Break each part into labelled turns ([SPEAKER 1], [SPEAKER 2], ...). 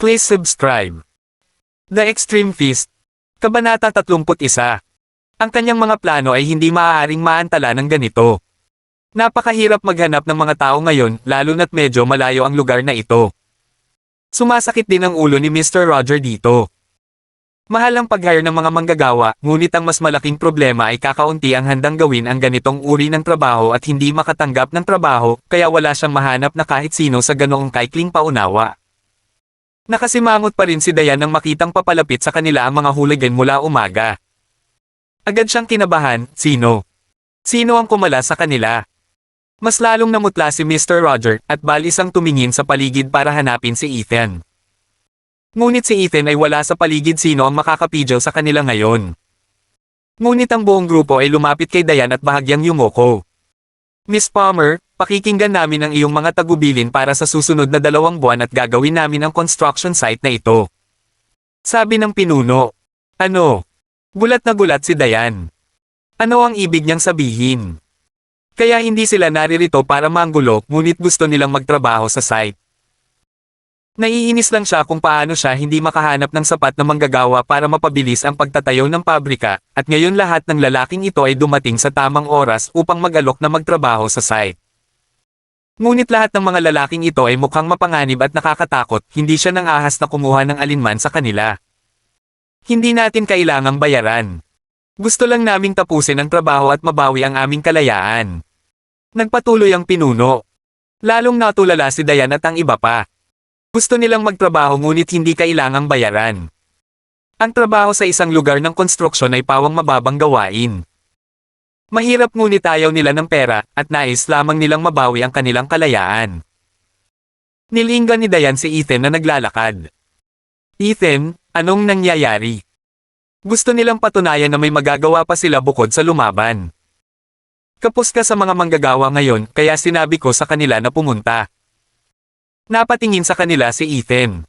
[SPEAKER 1] Please subscribe. The Extreme Fist. Kabanata 31. Ang kanyang mga plano ay hindi maaaring maantala ng ganito. Napakahirap maghanap ng mga tao ngayon, lalo na't medyo malayo ang lugar na ito. Sumasakit din ang ulo ni Mr. Roger dito. Mahal ang pag-hire ng mga manggagawa, ngunit ang mas malaking problema ay kakaunti ang handang gawin ang ganitong uri ng trabaho at hindi makatanggap ng trabaho, kaya wala siyang mahanap na kahit sino sa ganoong kaikling paunawa. Nakasimangot pa rin si Dayan nang makitang papalapit sa kanila ang mga hooligan mula umaga. Agad siyang kinabahan, sino? Sino ang kumala sa kanila? Mas lalong namutla si Mr. Roger at balis ang tumingin sa paligid para hanapin si Ethan. Ngunit si Ethan ay wala sa paligid, sino ang makakapigil sa kanila ngayon. Ngunit ang buong grupo ay lumapit kay Dayan at bahagyang yumoko. Miss Palmer, pakikinggan namin ang iyong mga tagubilin para sa susunod na 2 buwan at gagawin namin ang construction site na ito. Sabi ng pinuno. Ano? Gulat na gulat si Dayan. Ano ang ibig niyang sabihin? Kaya hindi sila naririto para manggulo, ngunit gusto nilang magtrabaho sa site. Naiinis lang siya kung paano siya hindi makahanap ng sapat na manggagawa para mapabilis ang pagtatayo ng pabrika, at ngayon lahat ng lalaking ito ay dumating sa tamang oras upang mag-alok na magtrabaho sa site. Ngunit lahat ng mga lalaking ito ay mukhang mapanganib at nakakatakot, hindi siya nang ahas na kumuha ng alinman sa kanila. Hindi natin kailangang bayaran. Gusto lang naming tapusin ang trabaho at mabawi ang aming kalayaan. Nagpatuloy ang pinuno. Lalong natulala si Dayan at ang iba pa. Gusto nilang magtrabaho ngunit hindi kailangang bayaran. Ang trabaho sa isang lugar ng konstruksyon ay pawang mababang gawain. Mahirap ngunit ayaw nila ng pera, at nais lamang nilang mabawi ang kanilang kalayaan. Nilinggan ni Dayan si Ethan na naglalakad. Ethan, anong nangyayari? Gusto nilang patunayan na may magagawa pa sila bukod sa lumaban. Kapos ka sa mga manggagawa ngayon, kaya sinabi ko sa kanila na pumunta. Napatingin sa kanila si Ethan.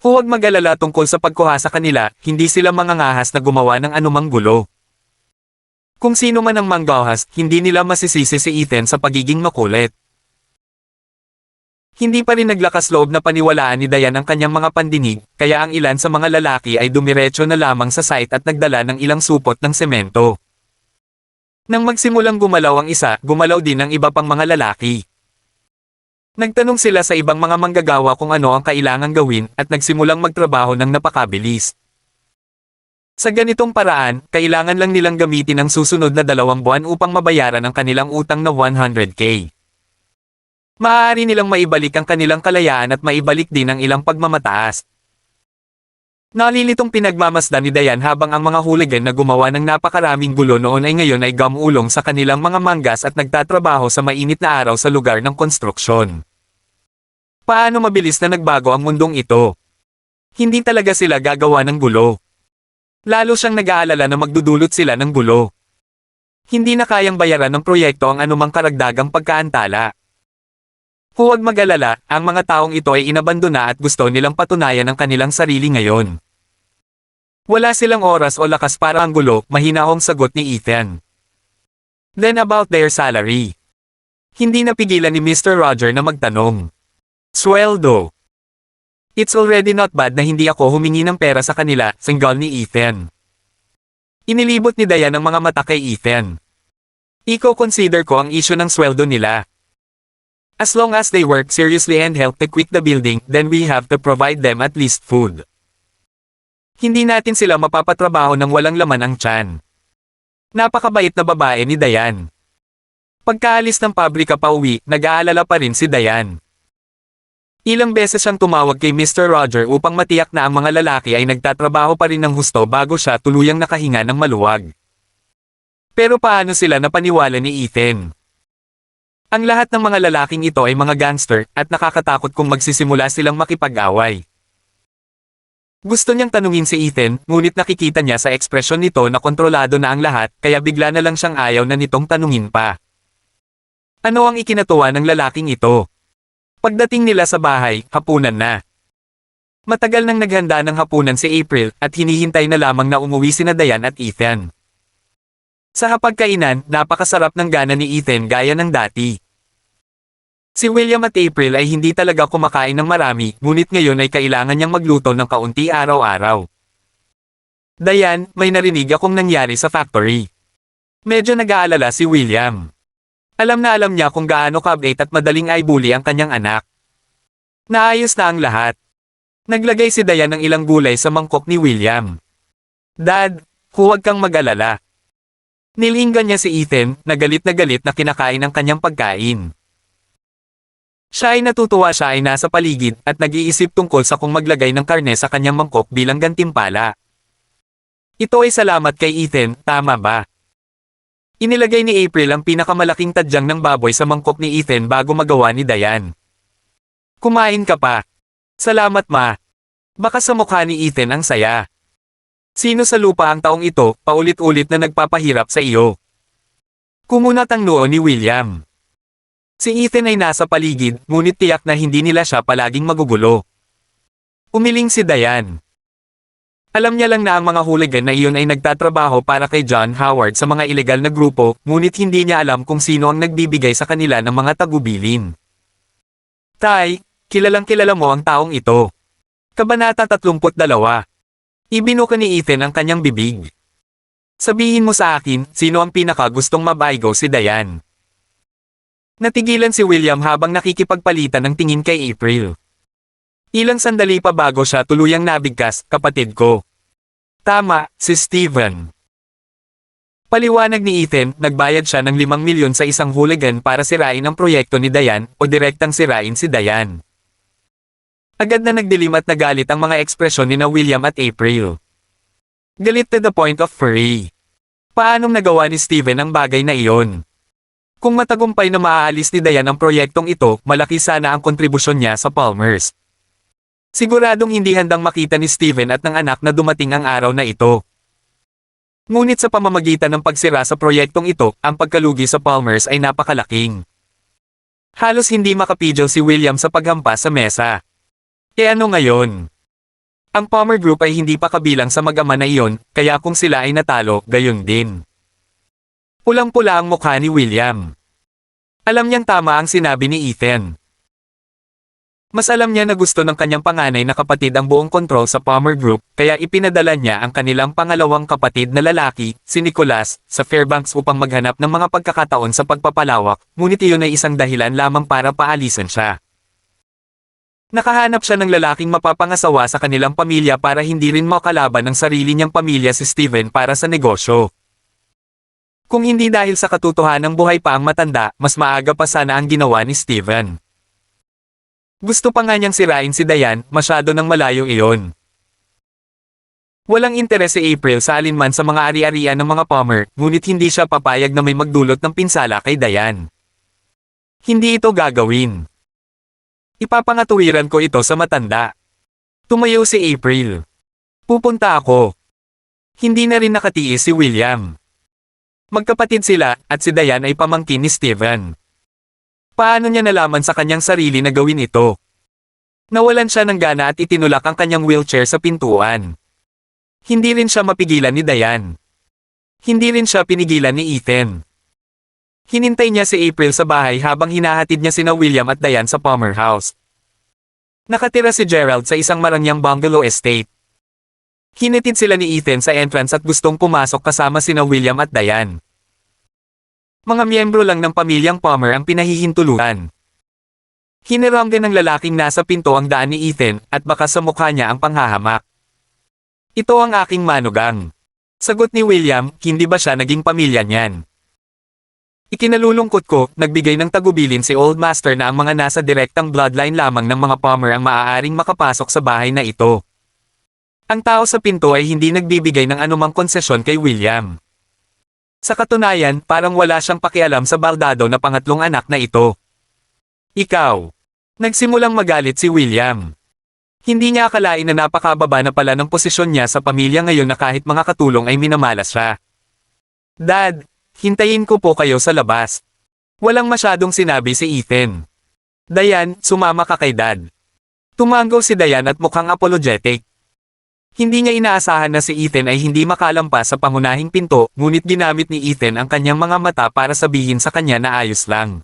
[SPEAKER 1] Huwag mag-alala tungkol sa pagkuha sa kanila, hindi sila mangangahas na gumawa ng anumang gulo. Kung sino man ang manggahas, hindi nila masisisi si Ethan sa pagiging makulit. Hindi pa rin naglakas loob na paniwalaan ni Dayan ang kanyang mga pandinig, kaya ang ilan sa mga lalaki ay dumiretso na lamang sa site at nagdala ng ilang supot ng semento. Nang magsimulang gumalaw ang isa, gumalaw din ang iba pang mga lalaki. Nagtanong sila sa ibang mga manggagawa kung ano ang kailangang gawin at nagsimulang magtrabaho ng napakabilis. Sa ganitong paraan, kailangan lang nilang gamitin ang susunod na 2 buwan upang mabayaran ang kanilang utang na 100K. Maaari nilang maibalik ang kanilang kalayaan at maibalik din ang ilang pagmamataas. Nalilitong pinagmamasdan ni Dayan habang ang mga hooligan na gumawa ng napakaraming gulo noon ay ngayon ay gamulong sa kanilang mga manggas at nagtatrabaho sa mainit na araw sa lugar ng konstruksyon. Paano mabilis na nagbago ang mundong ito? Hindi talaga sila gagawa ng gulo. Lalo siyang nag-aalala na magdudulot sila ng gulo. Hindi na kayang bayaran ng proyekto ang anumang karagdagang pagkaantala. Huwag mag-alala, ang mga taong ito ay inabandona at gusto nilang patunayan ang kanilang sarili ngayon. Wala silang oras o lakas para ang gulo, mahinahong sagot ni Ethan. Then about their salary. Hindi napigilan ni Mr. Roger na magtanong. Sweldo. It's already not bad na hindi ako humingi ng pera sa kanila, singgal ni Ethan. Inilibot ni Dayan ang mga mata kay Ethan. Iko-consider ko ang issue ng sweldo nila. As long as they work seriously and help to quit the building, then we have to provide them at least food. Hindi natin sila mapapatrabaho ng walang laman ang tiyan. Napakabait na babae ni Dayan. Pagkaalis ng pabrika pauwi, nag-aalala pa rin si Dayan. Ilang beses siyang tumawag kay Mr. Roger upang matiyak na ang mga lalaki ay nagtatrabaho pa rin ng husto bago siya tuluyang nakahinga ng maluwag. Pero paano sila napaniwala ni Ethan? Ang lahat ng mga lalaking ito ay mga gangster, at nakakatakot kung magsisimula silang makipag-away. Gusto niyang tanungin si Ethan, ngunit nakikita niya sa ekspresyon nito na kontrolado na ang lahat, kaya bigla na lang siyang ayaw na nitong tanungin pa. Ano ang ikinatuwa ng lalaking ito? Pagdating nila sa bahay, hapunan na. Matagal nang naghanda ng hapunan si April, at hinihintay na lamang na umuwi sina Dayan at Ethan. Sa hapagkainan, napakasarap ng gana ni Ethan gaya ng dati. Si William at April ay hindi talaga kumakain ng marami, ngunit ngayon ay kailangan niyang magluto ng kaunti araw-araw. Dayan, may narinig akong nangyari sa factory. Medyo nag-aalala si William. Alam na alam niya kung gaano kabait at madaling ay bully ang kanyang anak. Naayos na ang lahat. Naglagay si Dayan ng ilang gulay sa mangkok ni William. Dad, huwag kang mag-alala. Nilinggan niya si Ethan, na galit na kinakain ang kanyang pagkain. Siya ay natutuwa, siya ay nasa paligid at nag-iisip tungkol sa kung maglagay ng karne sa kanyang mangkok bilang gantimpala. Ito ay salamat kay Ethan, tama ba? Inilagay ni April ang pinakamalaking tadyang ng baboy sa mangkok ni Ethan bago magawa ni Dayan. Kumain ka pa. Salamat ma. Baka sa mukha ni Ethan ang saya. Sino sa lupa ang taong ito, paulit-ulit na nagpapahirap sa iyo? Kumunat ang noo ni William. Si Ethan ay nasa paligid, ngunit tiyak na hindi nila siya palaging magugulo. Umiling si Dayan. Alam niya lang na ang mga hooligan na iyon ay nagtatrabaho para kay John Howard sa mga ilegal na grupo, ngunit hindi niya alam kung sino ang nagbibigay sa kanila ng mga tagubilin. Tay, kilalang kilala mo ang taong ito. Kabanata 32. Ibinuka ni Ethan ang kanyang bibig. Sabihin mo sa akin, sino ang pinaka gustong mabaigo si Dayan? Natigilan si William habang nakikipagpalitan ng tingin kay April. Ilang sandali pa bago siya tuluyang nabigkas, kapatid ko. Tama, si Steven. Paliwanag ni Ethan, nagbayad siya ng 5 milyon sa isang hooligan para sirain ang proyekto ni Dayan o direktang sirain si Dayan. Agad na nagdilim at nagalit ang mga ekspresyon ni na William at April. Galit to the point of fury. Paanong nagawa ni Steven ang bagay na iyon? Kung matagumpay na maaalis ni Dayan ang proyektong ito, malaki sana ang kontribusyon niya sa Palmers. Siguradong hindi handang makita ni Steven at ng anak na dumating ang araw na ito. Ngunit sa pamamagitan ng pagsira sa proyektong ito, ang pagkalugi sa Palmers ay napakalaking. Halos hindi makapidyo si William sa paghampas sa mesa. E ano ngayon? Ang Palmer Group ay hindi pa kabilang sa mag-ama na iyon, kaya kung sila ay natalo, gayon din. Pulang-pula ang mukha ni William. Alam niyang tama ang sinabi ni Ethan. Mas alam niya na gusto ng kanyang panganay na kapatid ang buong kontrol sa Palmer Group, kaya ipinadala niya ang kanilang pangalawang kapatid na lalaki, si Nicholas, sa Fairbanks upang maghanap ng mga pagkakataon sa pagpapalawak, ngunit iyon ay isang dahilan lamang para paalisan siya. Nakahanap siya ng lalaking mapapangasawa sa kanilang pamilya para hindi rin makalaban ng sarili niyang pamilya si Steven para sa negosyo. Kung hindi dahil sa katotohanang buhay pa ang matanda, mas maaga pa sana ang ginawa ni Steven. Gusto pa nga niyang sirain si Dayan, masyado nang malayo iyon. Walang interes si April sa alinman sa mga ari-arian ng mga Palmer, ngunit hindi siya papayag na may magdulot ng pinsala kay Dayan. Hindi ito gagawin. Ipapangatuwiran ko ito sa matanda. Tumayo si April. Pupunta ako. Hindi na rin nakatiis si William. Magkapatid sila, at si Dayan ay pamangkin ni Steven. Paano niya nalaman sa kanyang sarili na gawin ito? Nawalan siya ng gana at itinulak ang kanyang wheelchair sa pintuan. Hindi rin siya mapigilan ni Dayan. Hindi rin siya pinigilan ni Ethan. Hinintay niya si April sa bahay habang hinahatid niya sina William at Dayan sa Palmer House. Nakatira si Gerald sa isang marangyang bungalow estate. Hinatid sila ni Ethan sa entrance at gustong pumasok kasama sina William at Dayan. Mga miyembro lang ng pamilyang Palmer ang pinahihintulutan. Hiniram din ng lalaking nasa pinto ang daan ni Ethan at baka sa mukha niya ang panghahamak. Ito ang aking manugang. Sagot ni William, hindi ba siya naging pamilya niyan? Ikinalulungkot ko, nagbigay ng tagubilin si Old Master na ang mga nasa direktang bloodline lamang ng mga Palmer ang maaaring makapasok sa bahay na ito. Ang tao sa pinto ay hindi nagbibigay ng anumang konsesyon kay William. Sa katunayan, parang wala siyang pakialam sa baldado na pangatlong anak na ito. Ikaw. Nagsimulang magalit si William. Hindi niya akalain na napakababa na pala ng posisyon niya sa pamilya ngayon na kahit mga katulong ay minamalas siya. Dad, hintayin ko po kayo sa labas. Walang masyadong sinabi si Ethan. Dayan, sumama ka kay Dad. Tumanggaw si Dayan at mukhang apologetic. Hindi niya inaasahan na si Ethan ay hindi makalampas sa pangunahing pinto, ngunit ginamit ni Ethan ang kanyang mga mata para sabihin sa kanya na ayos lang.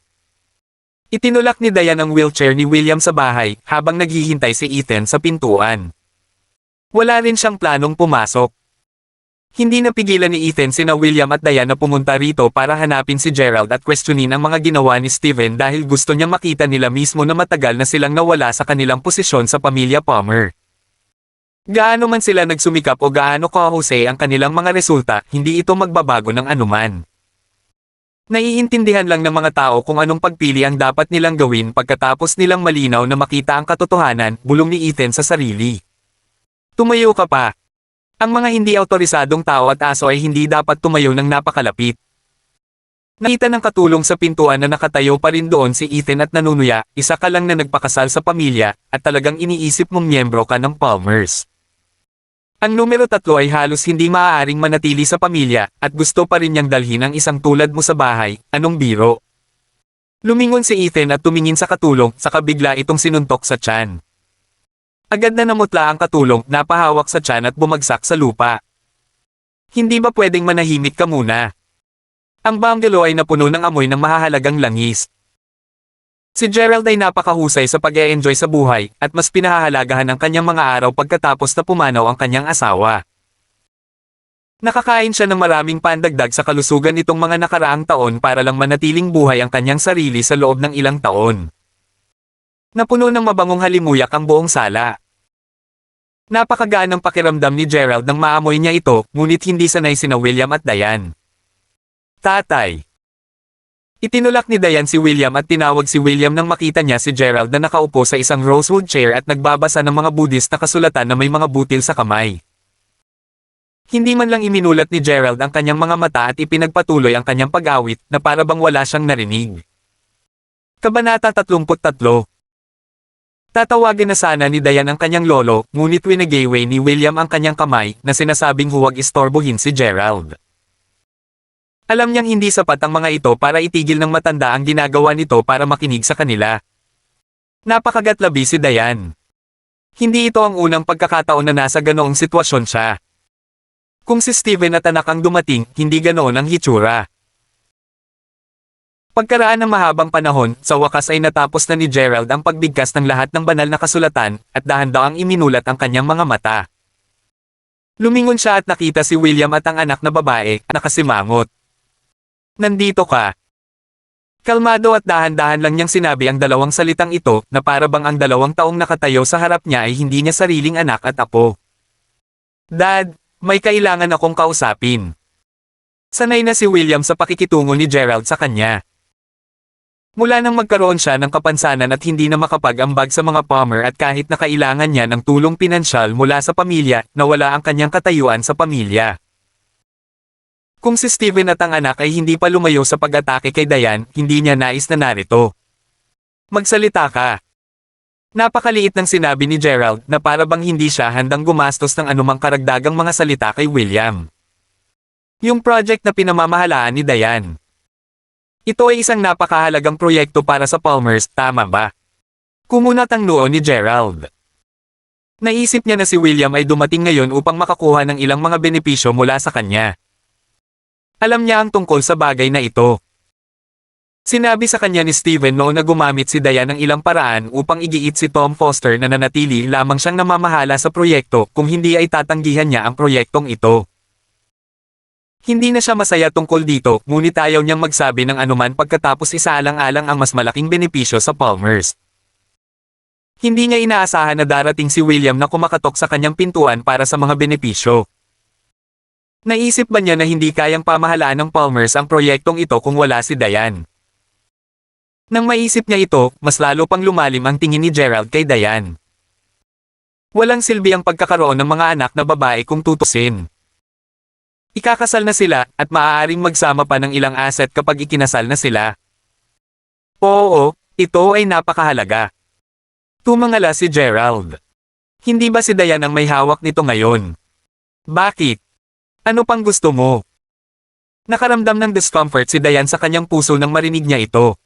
[SPEAKER 1] Itinulak ni Diane ang wheelchair ni William sa bahay habang naghihintay si Ethan sa pintuan. Wala rin siyang planong pumasok. Hindi napigilan ni Ethan sina William at Diane na pumunta rito para hanapin si Gerald at questionin ang mga ginawa ni Steven dahil gusto niya makita nila mismo na matagal na silang nawala sa kanilang posisyon sa pamilya Palmer. Gaano man sila nagsumikap o gaano kahusay ang kanilang mga resulta, hindi ito magbabago ng anuman. Naiintindihan lang ng mga tao kung anong pagpili ang dapat nilang gawin pagkatapos nilang malinaw na makita ang katotohanan, bulong ni Ethan sa sarili. Tumayo ka pa. Ang mga hindi awtorisadong tao at aso ay hindi dapat tumayo ng napakalapit. Nakita ng katulong sa pintuan na nakatayo pa rin doon si Ethan at nanunuya, isa ka lang na nagpakasal sa pamilya, at talagang iniisip mong miyembro ka ng Palmers. Ang numero 3 ay halos hindi maaaring manatili sa pamilya, at gusto pa rin niyang dalhin ang isang tulad mo sa bahay, anong biro? Lumingon si Ethan at tumingin sa katulong, saka bigla itong sinuntok sa tiyan. Agad na namutla ang katulong, napahawak sa tiyan at bumagsak sa lupa. Hindi ba pwedeng manahimik ka muna? Ang bungalow ay napuno ng amoy ng mahahalagang langis. Si Gerald ay napakahusay sa pag-e-enjoy sa buhay, at mas pinahahalagahan ang kanyang mga araw pagkatapos na pumanaw ang kanyang asawa. Nakakain siya ng maraming pandagdag sa kalusugan nitong mga nakaraang taon para lang manatiling buhay ang kanyang sarili sa loob ng ilang taon. Napuno ng mabangong halimuyak ang buong sala. Napakagaan ng pakiramdam ni Gerald nang maamoy niya ito, ngunit hindi sanay sina William at Diane. Tatay. Itinulak ni Diane si William at tinawag si William nang makita niya si Gerald na nakaupo sa isang rosewood chair at nagbabasa ng mga Buddhist na kasulatan na may mga butil sa kamay. Hindi man lang iminulat ni Gerald ang kanyang mga mata at ipinagpatuloy ang kanyang pag-awit na para bang wala siyang narinig. Kabanata 33. Tatawagin na sana ni Diane ang kanyang lolo, ngunit winagayway ni William ang kanyang kamay na sinasabing huwag istorbohin si Gerald. Alam niyang hindi sapat ang mga ito para itigil ng matanda ang ginagawa nito para makinig sa kanila. Napakagatlabi si Diane. Hindi ito ang unang pagkakataon na nasa ganoong sitwasyon siya. Kung si Steven at anak ang dumating, hindi ganoon ang hitsura. Pagkaraan ng mahabang panahon, sa wakas ay natapos na ni Gerald ang pagbigkas ng lahat ng banal na kasulatan, at dahan-dahang iminulat ang kanyang mga mata. Lumingon siya at nakita si William at ang anak na babae, nakasimangot. Nandito ka. Kalmado at dahan-dahan lang niyang sinabi ang dalawang salitang ito, na para bang ang 2 taong nakatayo sa harap niya ay hindi niya sariling anak at apo. Dad, may kailangan akong kausapin. Sanay na si William sa pakikitungo ni Gerald sa kanya. Mula nang magkaroon siya ng kapansanan at hindi na makapag-ambag sa mga Palmer at kahit na kailangan niya ng tulong pinansyal mula sa pamilya, nawala ang kanyang katayuan sa pamilya. Kung si Steven at ang anak ay hindi pa lumayo sa pag-atake kay Diane, hindi niya nais na narito. Magsalita ka. Napakaliit ng sinabi ni Gerald na para bang hindi siya handang gumastos ng anumang karagdagang mga salita kay William. Yung project na pinamamahalaan ni Diane. Ito ay isang napakahalagang proyekto para sa Palmers, tama ba? Kumunat ang noo ni Gerald. Naisip niya na si William ay dumating ngayon upang makakuha ng ilang mga benepisyo mula sa kanya. Alam niya ang tungkol sa bagay na ito. Sinabi sa kanya ni Steven noon na gumamit si Diane ng ilang paraan upang igiit si Tom Foster na nanatili lamang siyang namamahala sa proyekto kung hindi ay tatanggihan niya ang proyektong ito. Hindi na siya masaya tungkol dito, ngunit ayaw niyang magsabi ng anuman pagkatapos isaalang-alang ang mas malaking benepisyo sa Palmers. Hindi niya inaasahan na darating si William na kumakatok sa kanyang pintuan para sa mga benepisyo. Naisip ba niya na hindi kayang pamahalaan ng Palmers ang proyektong ito kung wala si Diane? Nang maisip niya ito, mas lalo pang lumalim ang tingin ni Gerald kay Diane. Walang silbi ang pagkakaroon ng mga anak na babae kung tutusin. Ikakasal na sila, at maaaring magsama pa ng ilang asset kapag ikinasal na sila. Oo, ito ay napakahalaga. Tumangala si Gerald. Hindi ba si Diane ang may hawak nito ngayon? Bakit? Ano pang gusto mo? Nakaramdam ng discomfort si Diane sa kanyang puso nang marinig niya ito.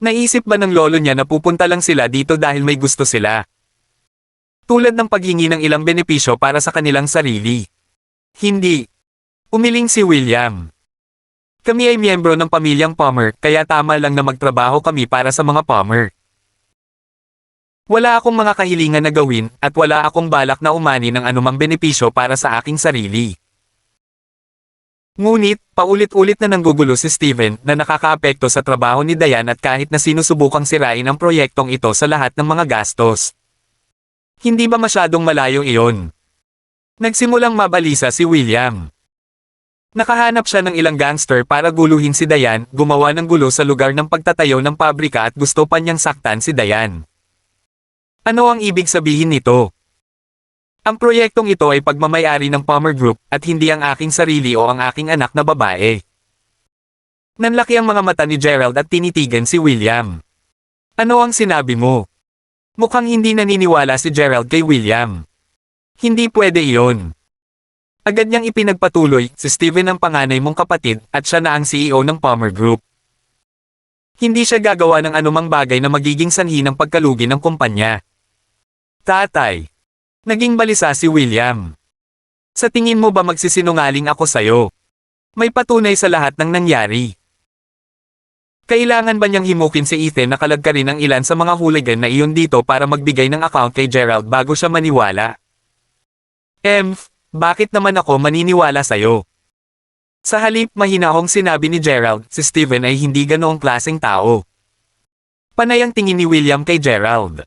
[SPEAKER 1] Naisip ba ng lolo niya na pupunta lang sila dito dahil may gusto sila? Tulad ng paghingi ng ilang benepisyo para sa kanilang sarili. Hindi. Umiling si William. Kami ay miyembro ng pamilyang Palmer, kaya tama lang na magtrabaho kami para sa mga Palmer. Wala akong mga kahilingan na gawin, at wala akong balak na umani ng anumang benepisyo para sa aking sarili. Ngunit, paulit-ulit na nanggugulo si Steven na nakakaapekto sa trabaho ni Diane at kahit na sinusubukang sirain ang proyektong ito sa lahat ng mga gastos. Hindi ba masyadong malayo iyon? Nagsimulang mabalisa si William. Nakahanap siya ng ilang gangster para guluhin si Diane, gumawa ng gulo sa lugar ng pagtatayo ng pabrika at gusto pa niyang saktan si Diane. Ano ang ibig sabihin nito? Ang proyektong ito ay pagmamayari ng Palmer Group at hindi ang aking sarili o ang aking anak na babae. Nanlaki ang mga mata ni Gerald at tinitigan si William. Ano ang sinabi mo? Mukhang hindi naniniwala si Gerald kay William. Hindi pwede iyon. Agad niyang ipinagpatuloy, si Steven ang panganay mong kapatid at siya na ang CEO ng Palmer Group. Hindi siya gagawa ng anumang bagay na magiging sanhi ng pagkalugi ng kumpanya. Tatay. Naging balisa si William. Sa tingin mo ba magsisinungaling ako sa'yo? May patunay sa lahat ng nangyari. Kailangan ba niyang himukin si Ethan na kalagkarin ang ilan sa mga hooligan na iyon dito para magbigay ng account kay Gerald bago siya maniwala? Bakit naman ako maniniwala sa'yo? Sa halip mahinahong sinabi ni Gerald, si Steven ay hindi ganoong klaseng tao. Panay ang tingin ni William kay Gerald.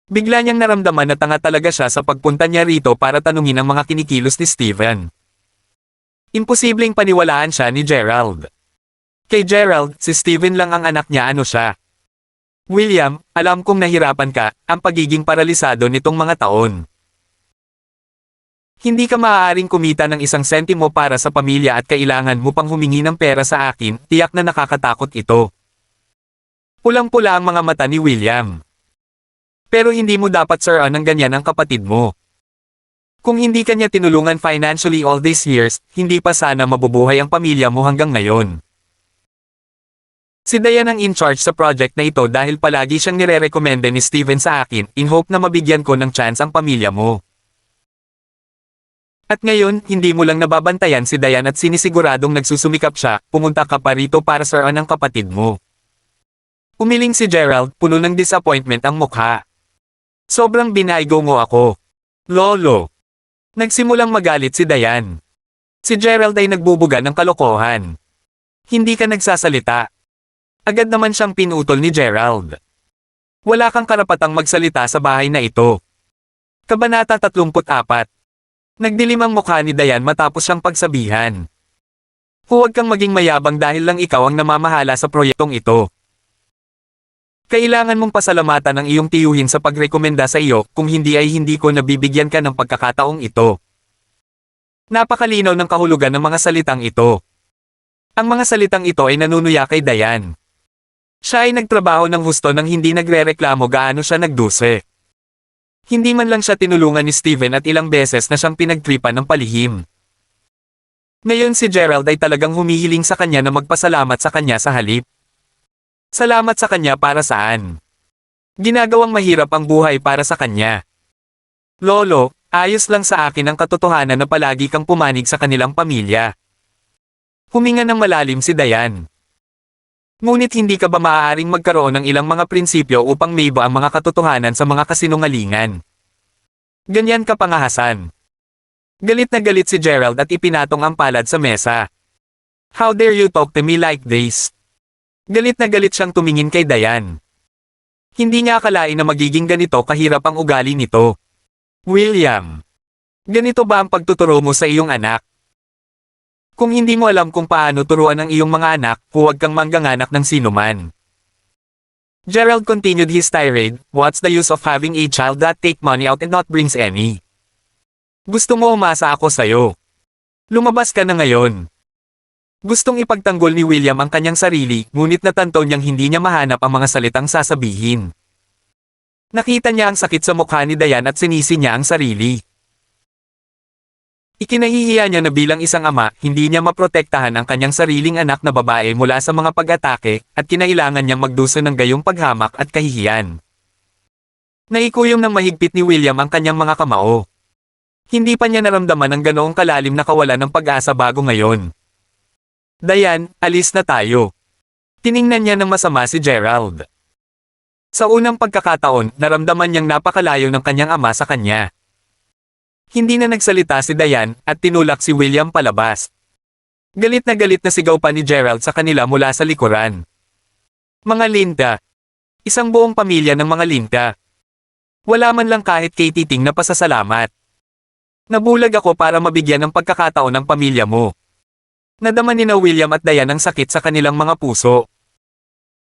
[SPEAKER 1] Bigla niyang naramdaman na tanga talaga siya sa pagpunta niya rito para tanungin ang mga kinikilos ni Steven. Imposibleng paniwalaan siya ni Gerald. Kay Gerald, si Steven lang ang anak niya, ano siya. William, alam kong nahirapan ka, ang pagiging paralisado nitong mga taon. Hindi ka maaaring kumita ng isang sentimo para sa pamilya at kailangan mo pang humingi ng pera sa akin, tiyak na nakakatakot ito. Pulang-pula ang mga mata ni William. Pero hindi mo dapat siraan ng ganyan ang kapatid mo. Kung hindi kanya tinulungan financially all these years, hindi pa sana mabubuhay ang pamilya mo hanggang ngayon. Si Diane ang in charge sa project na ito dahil palagi siyang nire-recommenda ni Steven sa akin, in hope na mabigyan ko ng chance ang pamilya mo. At ngayon, hindi mo lang nababantayan si Diane at sinisiguradong nagsusumikap siya, pumunta ka pa rito para siraan ang kapatid mo. Umiling si Gerald, puno ng disappointment ang mukha. Sobrang binaigo mo ako. Lolo. Nagsimulang magalit si Diane. Si Gerald ay nagbubuga ng kalokohan. Hindi ka nagsasalita. Agad naman siyang pinutol ni Gerald. Wala kang karapatang magsalita sa bahay na ito. Kabanata 34. Nagdilim ang mukha ni Diane matapos siyang pagsabihan. Huwag kang maging mayabang dahil lang ikaw ang namamahala sa proyektong ito. Kailangan mong pasalamatan ang iyong tiyuhin sa pagrekomenda sa iyo, kung hindi ay hindi ko nabibigyan ka ng pagkakataong ito. Napakalinaw ng kahulugan ng mga salitang ito. Ang mga salitang ito ay nanunuya kay Diane. Siya ay nagtrabaho ng husto nang hindi nagrereklamo gaano siya nagduse. Hindi man lang siya tinulungan ni Steven at ilang beses na siyang pinagtripan ng palihim. Ngayon si Gerald ay talagang humihiling sa kanya na magpasalamat sa kanya sa halip. Salamat sa kanya para saan? Ginagawang mahirap ang buhay para sa kanya. Lolo, ayos lang sa akin ang katotohanan na palagi kang pumanig sa kanilang pamilya. Huminga ng malalim si Diane. Ngunit hindi ka ba maaaring magkaroon ng ilang mga prinsipyo upang maiba ang mga katotohanan sa mga kasinungalingan? Ganyan ka pangahasan. Galit na galit si Gerald at ipinatong ang palad sa mesa. How dare you talk to me like this? Galit na galit siyang tumingin kay Diane. Hindi niya akalain na magiging ganito kahirap ang ugali nito. William. Ganito ba ang pagtuturo mo sa iyong anak? Kung hindi mo alam kung paano turuan ang iyong mga anak, huwag kang mangganganak ng sinuman. Gerald continued his tirade, what's the use of having a child that take money out and not brings any? Gusto mo umasa ako sa'yo. Lumabas ka na ngayon. Gustong ipagtanggol ni William ang kanyang sarili, ngunit natanto niyang hindi niya mahanap ang mga salitang sasabihin. Nakita niya ang sakit sa mukha ni Diane at sinisi niya ang sarili. Ikinahihiya niya na bilang isang ama, hindi niya maprotektahan ang kanyang sariling anak na babae mula sa mga pag-atake, at kinailangan niyang magdusa ng gayong paghamak at kahihiyan. Naikuyom ng mahigpit ni William ang kanyang mga kamao. Hindi pa niya naramdaman ang ganoong kalalim na kawalan ng pag-asa bago ngayon. Dayan, alis na tayo. Tiningnan niya ng masama si Gerald. Sa unang pagkakataon, naramdaman niyang napakalayo ng kanyang ama sa kanya. Hindi na nagsalita si Dayan, at tinulak si William palabas. Galit na sigaw pa ni Gerald sa kanila mula sa likuran. Mga linta. Isang buong pamilya ng mga linta. Wala man lang kahit kay titing na pasasalamat. Nabulag ako para mabigyan ng pagkakataon ng pamilya mo. Nadama ni na William at Dayan ang sakit sa kanilang mga puso.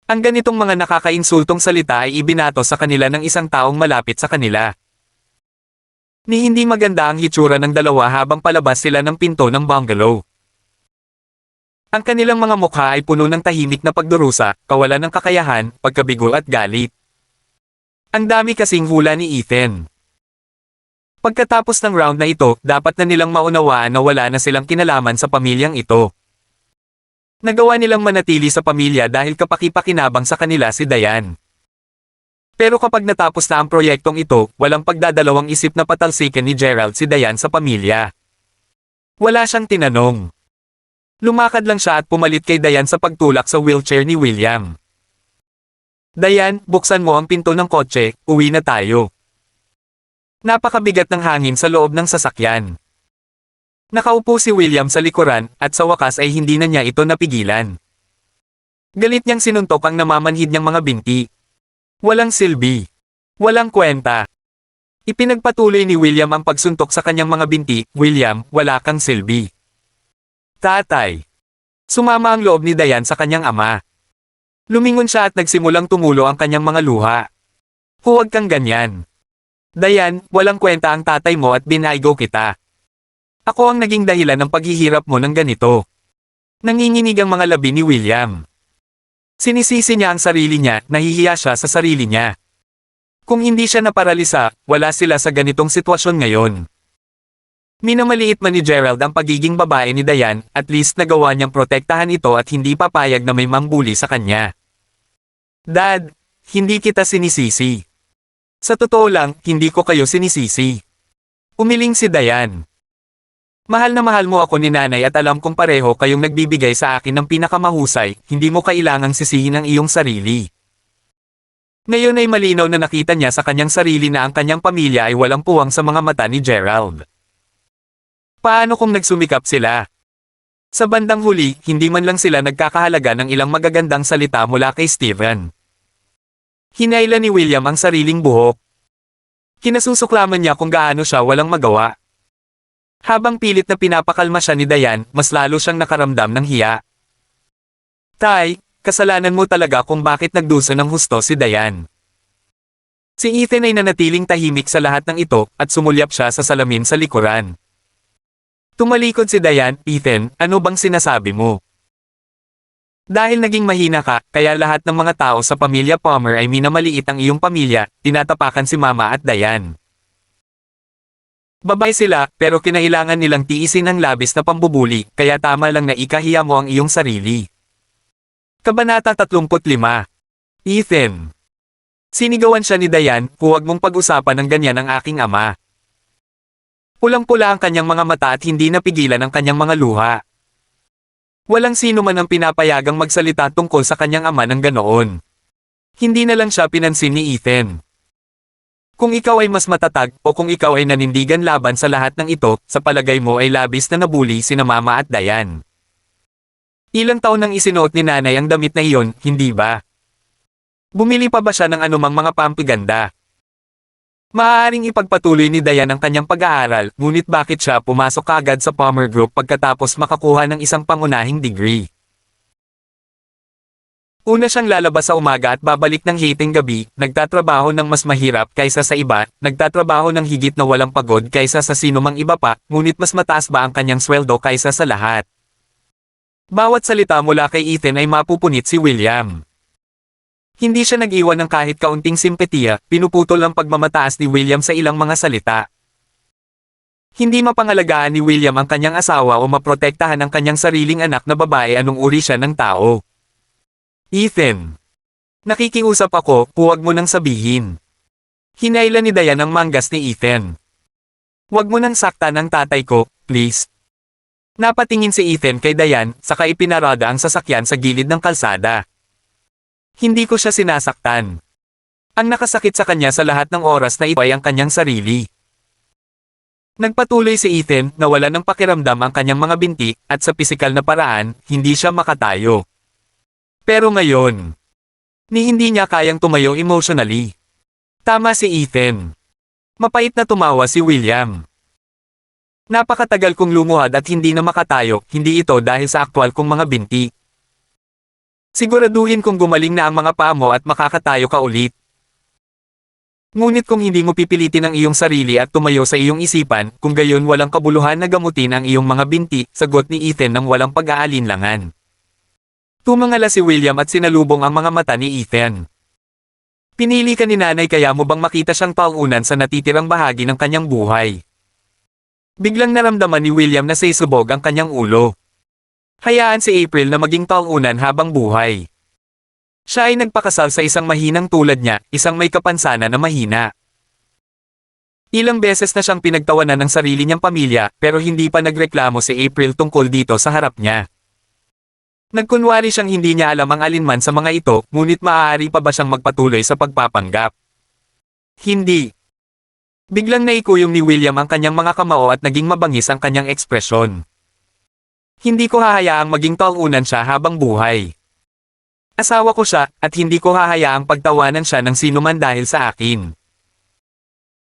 [SPEAKER 1] Ang ganitong mga nakakainsultong salita ay ibinato sa kanila ng isang taong malapit sa kanila. Ni hindi maganda ang hitsura ng dalawa habang palabas sila ng pinto ng bungalow. Ang kanilang mga mukha ay puno ng tahimik na pagdurusa, kawalan ng kakayahan, pagkabigo at galit. Ang dami kasing hula ni Ethan. Pagkatapos ng round na ito, dapat na nilang maunawaan na wala na silang kinalaman sa pamilyang ito. Nagawa nilang manatili sa pamilya dahil kapaki-pakinabang sa kanila si Dayan. Pero kapag natapos na ang proyektong ito, walang pagdadalawang isip na patalsikan ni Gerald si Dayan sa pamilya. Wala siyang tinanong. Lumakad lang siya at pumalit kay Dayan sa pagtulak sa wheelchair ni William. Dayan, buksan mo ang pinto ng kotse, uwi na tayo. Napakabigat ng hangin sa loob ng sasakyan. Nakaupo si William sa likuran, at sa wakas ay hindi na niya ito napigilan. Galit niyang sinuntok ang namamanhid niyang mga binti. Walang silbi. Walang kwenta. Ipinagpatuloy ni William ang pagsuntok sa kanyang mga binti. William, wala kang silbi. Tatay. Sumama ang loob ni Dayan sa kanyang ama. Lumingon siya at nagsimulang tumulo ang kanyang mga luha. Huwag kang ganyan. Dayan, walang kwenta ang tatay mo at binaygo kita. Ako ang naging dahilan ng paghihirap mo ng ganito. Nanginginig ang mga labi ni William. Sinisisi niya ang sarili niya, nahihiya siya sa sarili niya. Kung hindi siya naparalisa, wala sila sa ganitong sitwasyon ngayon. Minamaliit man ni Gerald ang pagiging babae ni Dayan, at least nagawa niyang protektahan ito at hindi papayag na may mambuli sa kanya. Dad, hindi kita sinisisi. Sa totoo lang, hindi ko kayo sinisisi. Umiling si Dayan. Mahal na mahal mo ako ni nanay at alam kong pareho kayong nagbibigay sa akin ng pinakamahusay, hindi mo kailangang sisihin ang iyong sarili. Ngayon ay malinaw na nakita niya sa kanyang sarili na ang kanyang pamilya ay walang puwang sa mga mata ni Gerald. Paano kung nagsumikap sila? Sa bandang huli, hindi man lang sila nagkakahalaga ng ilang magagandang salita mula kay Steven. Hinayla ni William ang sariling buhok. Kinasusuklaman niya kung gaano siya walang magawa. Habang pilit na pinapakalma siya ni Dayan, mas lalo siyang nakaramdam ng hiya. Tay, kasalanan mo talaga kung bakit nagdusa ng husto si Dayan. Si Ethan ay nanatiling tahimik sa lahat ng ito, at sumulyap siya sa salamin sa likuran. Tumalikod si Dayan. Ethan, ano bang sinasabi mo? Dahil naging mahina ka, kaya lahat ng mga tao sa pamilya Palmer ay minamaliit ang iyong pamilya, tinatapakan si Mama at Dayan. Babae sila, pero kinailangan nilang tiisin ang labis na pambubuli, kaya tama lang na ikahiya mo ang iyong sarili. Kabanata 35. Ethan. Sinigawan siya ni Dayan, huwag mong pag-usapan ng ganyan ang aking ama. Pulang-pula ang kanyang mga mata at hindi napigilan ang kanyang mga luha. Walang sino man ang pinapayagang magsalita tungkol sa kanyang ama ng ganoon. Hindi na lang siya pinansin ni Ethan. Kung ikaw ay mas matatag, o kung ikaw ay nanindigan laban sa lahat ng ito, sa palagay mo ay labis na nabuli sina Mama at Dayan. Ilang taon nang isinuot ni nanay ang damit na iyon, hindi ba? Bumili pa ba siya ng anumang mga pampiganda? Maaaring ipagpatuloy ni Dayan ang kanyang pag-aaral, ngunit bakit siya pumasok agad sa Palmer Group pagkatapos makakuha ng isang pangunahing degree? Una siyang lalabas sa umaga at babalik ng hiting gabi, nagtatrabaho ng mas mahirap kaysa sa iba, nagtatrabaho ng higit na walang pagod kaysa sa sinumang iba pa, ngunit mas mataas ba ang kanyang sweldo kaysa sa lahat? Bawat salita mula kay Ethan ay mapupunit si William. Hindi siya nag-iwan ng kahit kaunting simpatiya, pinuputol ang pagmamataas ni William sa ilang mga salita. Hindi mapangalagaan ni William ang kanyang asawa o maprotektahan ang kanyang sariling anak na babae anong uri siya ng tao. Ethan. Nakikiusap ako, huwag mo nang sabihin. Hinayla ni Dayan ang manggas ni Ethan. Huwag mo nang saktan ang tatay ko, please. Napatingin si Ethan kay Diane, saka ipinarada ang sasakyan sa gilid ng kalsada. Hindi ko siya sinasaktan. Ang nakasakit sa kanya sa lahat ng oras na ito ay ang kanyang sarili. Nagpatuloy si Ethan na wala ng pakiramdam ang kanyang mga binti at sa pisikal na paraan, hindi siya makatayo. Pero ngayon, hindi niya kayang tumayo emotionally. Tama si Ethan. Mapait na tumawa si William. Napakatagal kong lumuhad at hindi na makatayo, hindi ito dahil sa aktwal kong mga binti. Siguraduhin kong gumaling na ang mga paa mo at makakatayo ka ulit. Ngunit kung hindi mo pipilitin ang iyong sarili at tumayo sa iyong isipan, kung gayon walang kabuluhan na gamutin ang iyong mga binti, sagot ni Ethan nang walang pag-aalinlangan. Tumangala si William at sinalubong ang mga mata ni Ethan. Pinili ka ni nanay kaya mo bang makita siyang pauunan sa natitirang bahagi ng kanyang buhay? Biglang naramdaman ni William na sisubog ang kanyang ulo. Hayaan si April na maging pauunan habang buhay. Siya ay nagpakasal sa isang mahinang tulad niya, isang may kapansanan na mahina. Ilang beses na siyang pinagtawanan ng sarili niyang pamilya pero hindi pa nagreklamo si April tungkol dito sa harap niya. Nagkunwari siyang hindi niya alam ang alinman sa mga ito, ngunit maaari pa ba siyang magpatuloy sa pagpapanggap? Hindi. Biglang naikuyom ni William ang kanyang mga kamao at naging mabangis ang kanyang ekspresyon. Hindi ko hahayaang maging pauunan siya habang buhay. Asawa ko siya at hindi ko hahayaang pagtawanan siya ng sinuman dahil sa akin.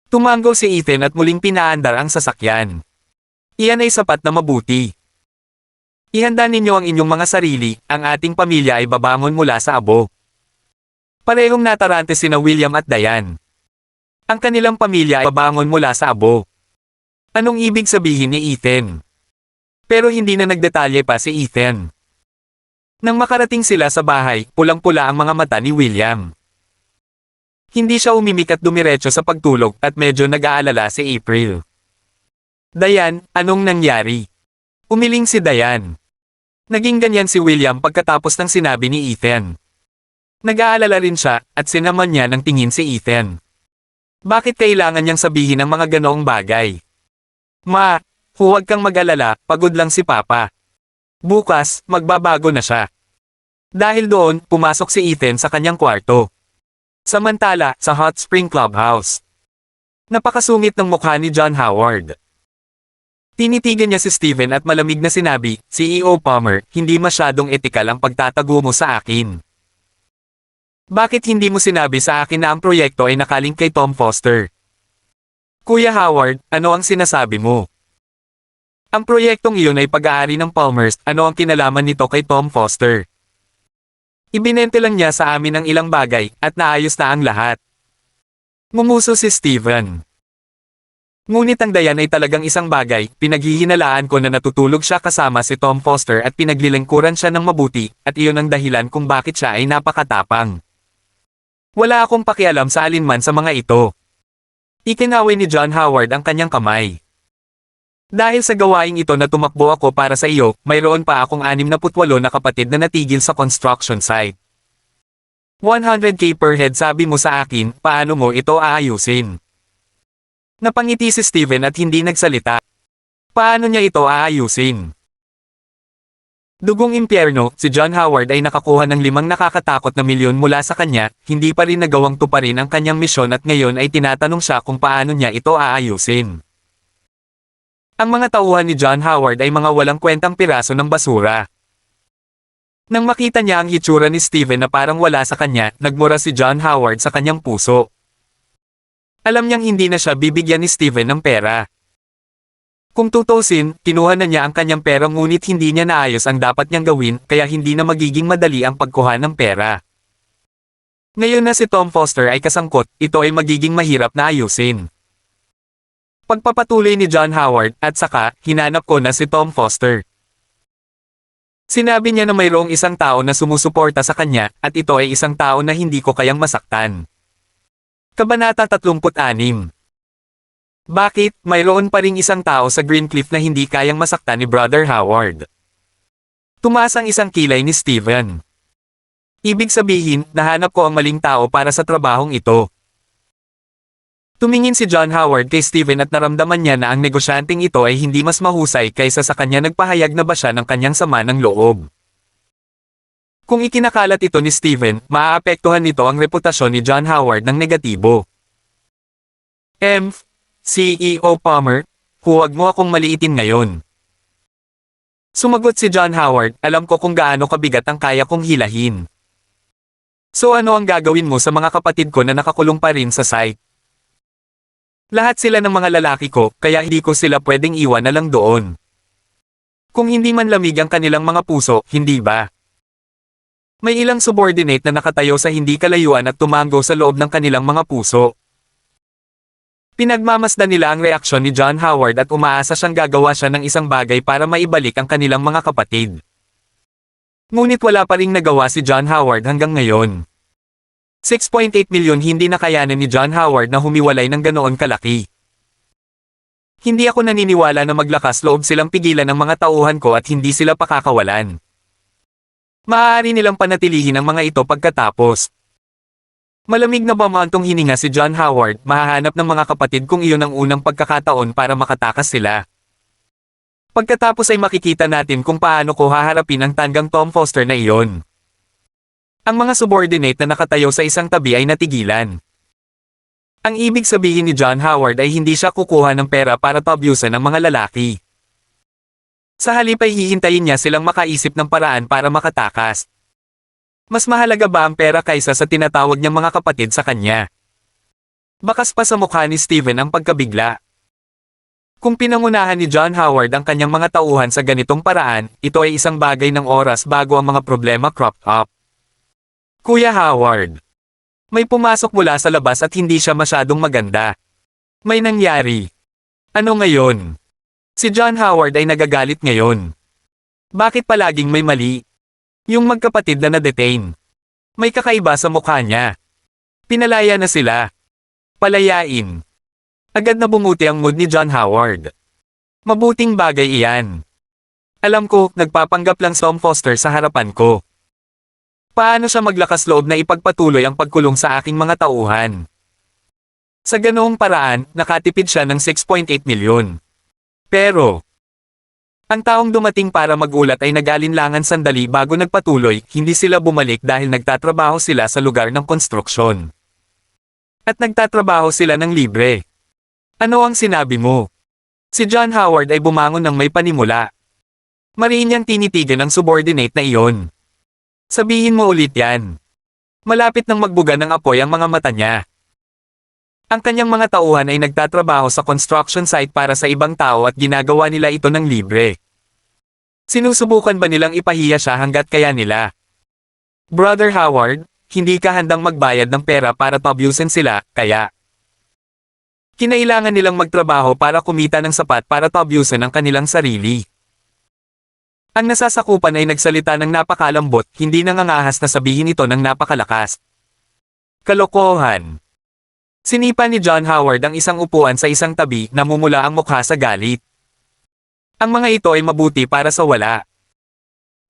[SPEAKER 1] Tumango si Ethan at muling pinaandar ang sasakyan. Iyan ay sapat na mabuti. Ihanda ninyo ang inyong mga sarili, ang ating pamilya ay babangon mula sa abo. Parehong natarante sina William at Diane. Ang kanilang pamilya ay babangon mula sa abo. Anong ibig sabihin ni Ethan? Pero hindi na nagdetalye pa si Ethan. Nang makarating sila sa bahay, pulang-pula ang mga mata ni William. Hindi siya umimik at dumiretso sa pagtulog at medyo nag-aalala si April. Diane, anong nangyari? Umiling si Diane. Naging ganyan si William pagkatapos ng sinabi ni Ethan. Nag-aalala rin siya at sinaman niya ng tingin si Ethan. Bakit kailangan niyang sabihin ang mga ganoong bagay? Ma, huwag kang mag-alala, pagod lang si Papa. Bukas, magbabago na siya. Dahil doon, pumasok si Ethan sa kanyang kwarto. Samantala, sa Hot Spring Clubhouse. Napakasungit ng mukha ni John Howard. Tinitigan niya si Steven at malamig na sinabi, CEO Palmer, hindi masyadong etikal ang pagtatago mo sa akin. Bakit hindi mo sinabi sa akin na ang proyekto ay nakaling kay Tom Foster? Kuya Howard, ano ang sinasabi mo? Ang proyektong iyon ay pag-aari ng Palmers, ano ang kinalaman nito kay Tom Foster? Ibinente lang niya sa amin ang ilang bagay, at naayos na ang lahat. Ngumuso si Steven. Ngunit ang Diane ay talagang isang bagay, pinaghihinalaan ko na natutulog siya kasama si Tom Foster at pinaglilingkuran siya ng mabuti, at iyon ang dahilan kung bakit siya ay napakatapang. Wala akong pakialam sa alinman sa mga ito. Ikinaway ni John Howard ang kanyang kamay. Dahil sa gawaing ito na tumakbo ako para sa iyo, mayroon pa akong 68 na kapatid na natigil sa construction site. 100k per head sabi mo sa akin, paano mo ito aayusin? Napangiti si Steven at hindi nagsalita. Paano niya ito aayusin? Dugong impyerno, si John Howard ay nakakuha ng 5 nakakatakot na milyon mula sa kanya, hindi pa rin nagawang tuparin ang kanyang misyon at ngayon ay tinatanong siya kung paano niya ito aayusin. Ang mga tauhan ni John Howard ay mga walang kwentang piraso ng basura. Nang makita niya ang hitsura ni Steven na parang wala sa kanya, nagmura si John Howard sa kanyang puso. Alam niyang hindi na siya bibigyan ni Steven ng pera. Kung tutusin, kinuha na niya ang kanyang pera ngunit hindi niya naayos ang dapat niyang gawin kaya hindi na magiging madali ang pagkuha ng pera. Ngayon na si Tom Foster ay kasangkot, ito ay magiging mahirap na ayusin. Pagpapatuloy ni John Howard at saka, hinanap ko na si Tom Foster. Sinabi niya na mayroong isang tao na sumusuporta sa kanya at ito ay isang tao na hindi ko kayang masaktan. Kabanata 36. Bakit, mayroon pa ring isang tao sa Greencliff na hindi kayang masaktan ni Brother Howard? Tumaas ang isang kilay ni Steven. Ibig sabihin, nahanap ko ang maling tao para sa trabahong ito. Tumingin si John Howard kay Steven at naramdaman niya na ang negosyanteng ito ay hindi mas mahusay kaysa sa kanya. Nagpahayag na ba siya ng kanyang sama ng loob. Kung ikinakalat ito ni Steven, maaapektuhan nito ang reputasyon ni John Howard ng negatibo. CEO Palmer, huwag mo akong maliitin ngayon. Sumagot si John Howard, alam ko kung gaano kabigat ang kaya kong hilahin. So ano ang gagawin mo sa mga kapatid ko na nakakulong pa rin sa site? Lahat sila ng mga lalaki ko, kaya hindi ko sila pwedeng iwan na lang doon. Kung hindi man lamig ang kanilang mga puso, hindi ba? May ilang subordinate na nakatayo sa hindi kalayuan at tumango sa loob ng kanilang mga puso. Pinagmamasdan nila ang reaksyon ni John Howard at umaasa siyang gagawa siya ng isang bagay para maibalik ang kanilang mga kapatid. Ngunit wala pa ring nagawa si John Howard hanggang ngayon. 6.8 milyon hindi nakayanan ni John Howard na humiwalay ng ganoon kalaki. Hindi ako naniniwala na maglakas loob silang pigilan ng mga tauhan ko at hindi sila pakakawalan. Maaari nilang panatilihin ang mga ito pagkatapos. Malamig na bamantong hininga si John Howard, mahahanap ng mga kapatid kung iyon ang unang pagkakataon para makatakas sila. Pagkatapos ay makikita natin kung paano ko haharapin ang tanggang Tom Foster na iyon. Ang mga subordinate na nakatayo sa isang tabi ay natigilan. Ang ibig sabihin ni John Howard ay hindi siya kukuha ng pera para pabyusan ng mga lalaki. Sa halip ay hihintayin niya silang makaisip ng paraan para makatakas. Mas mahalaga ba ang pera kaysa sa tinatawag niyang mga kapatid sa kanya? Bakas pa sa mukha ni Steven ang pagkabigla. Kung pinangunahan ni John Howard ang kanyang mga tauhan sa ganitong paraan, ito ay isang bagay ng oras bago ang mga problema cropped up. Kuya Howard. May pumasok mula sa labas at hindi siya masyadong maganda. May nangyari. Ano ngayon? Si John Howard ay nagagalit ngayon. Bakit palaging may mali? Yung magkapatid na na-detain. May kakaiba sa mukha niya. Pinalaya na sila. Palayain. Agad na bumuti ang mood ni John Howard. Mabuting bagay iyan. Alam ko, nagpapanggap lang Tom Foster sa harapan ko. Paano siya maglakas loob na ipagpatuloy ang pagkulong sa aking mga tauhan? Sa ganoong paraan, nakatipid siya ng 6.8 milyon. Pero, ang taong dumating para magulat ay nag-alinlangan sandali bago nagpatuloy, hindi sila bumalik dahil nagtatrabaho sila sa lugar ng konstruksyon. At nagtatrabaho sila ng libre. Ano ang sinabi mo? Si John Howard ay bumangon ng may panimula. Mariin niyang tinitigan ang subordinate na iyon. Sabihin mo ulit yan. Malapit nang magbuga ng apoy ang mga mata niya. Ang kanyang mga tauhan ay nagtatrabaho sa construction site para sa ibang tao at ginagawa nila ito ng libre. Sinusubukan ba nilang ipahiya siya hanggat kaya nila? Brother Howard, hindi ka handang magbayad ng pera para pabyusin sila, kaya kinailangan nilang magtrabaho para kumita ng sapat para pabyusin ang kanilang sarili. Ang nasasakupan ay nagsalita ng napakalambot, hindi nangangahas na sabihin ito ng napakalakas. Kalokohan. Sinipa ni John Howard ang isang upuan sa isang tabi, namumula ang mukha sa galit. Ang mga ito ay mabuti para sa wala.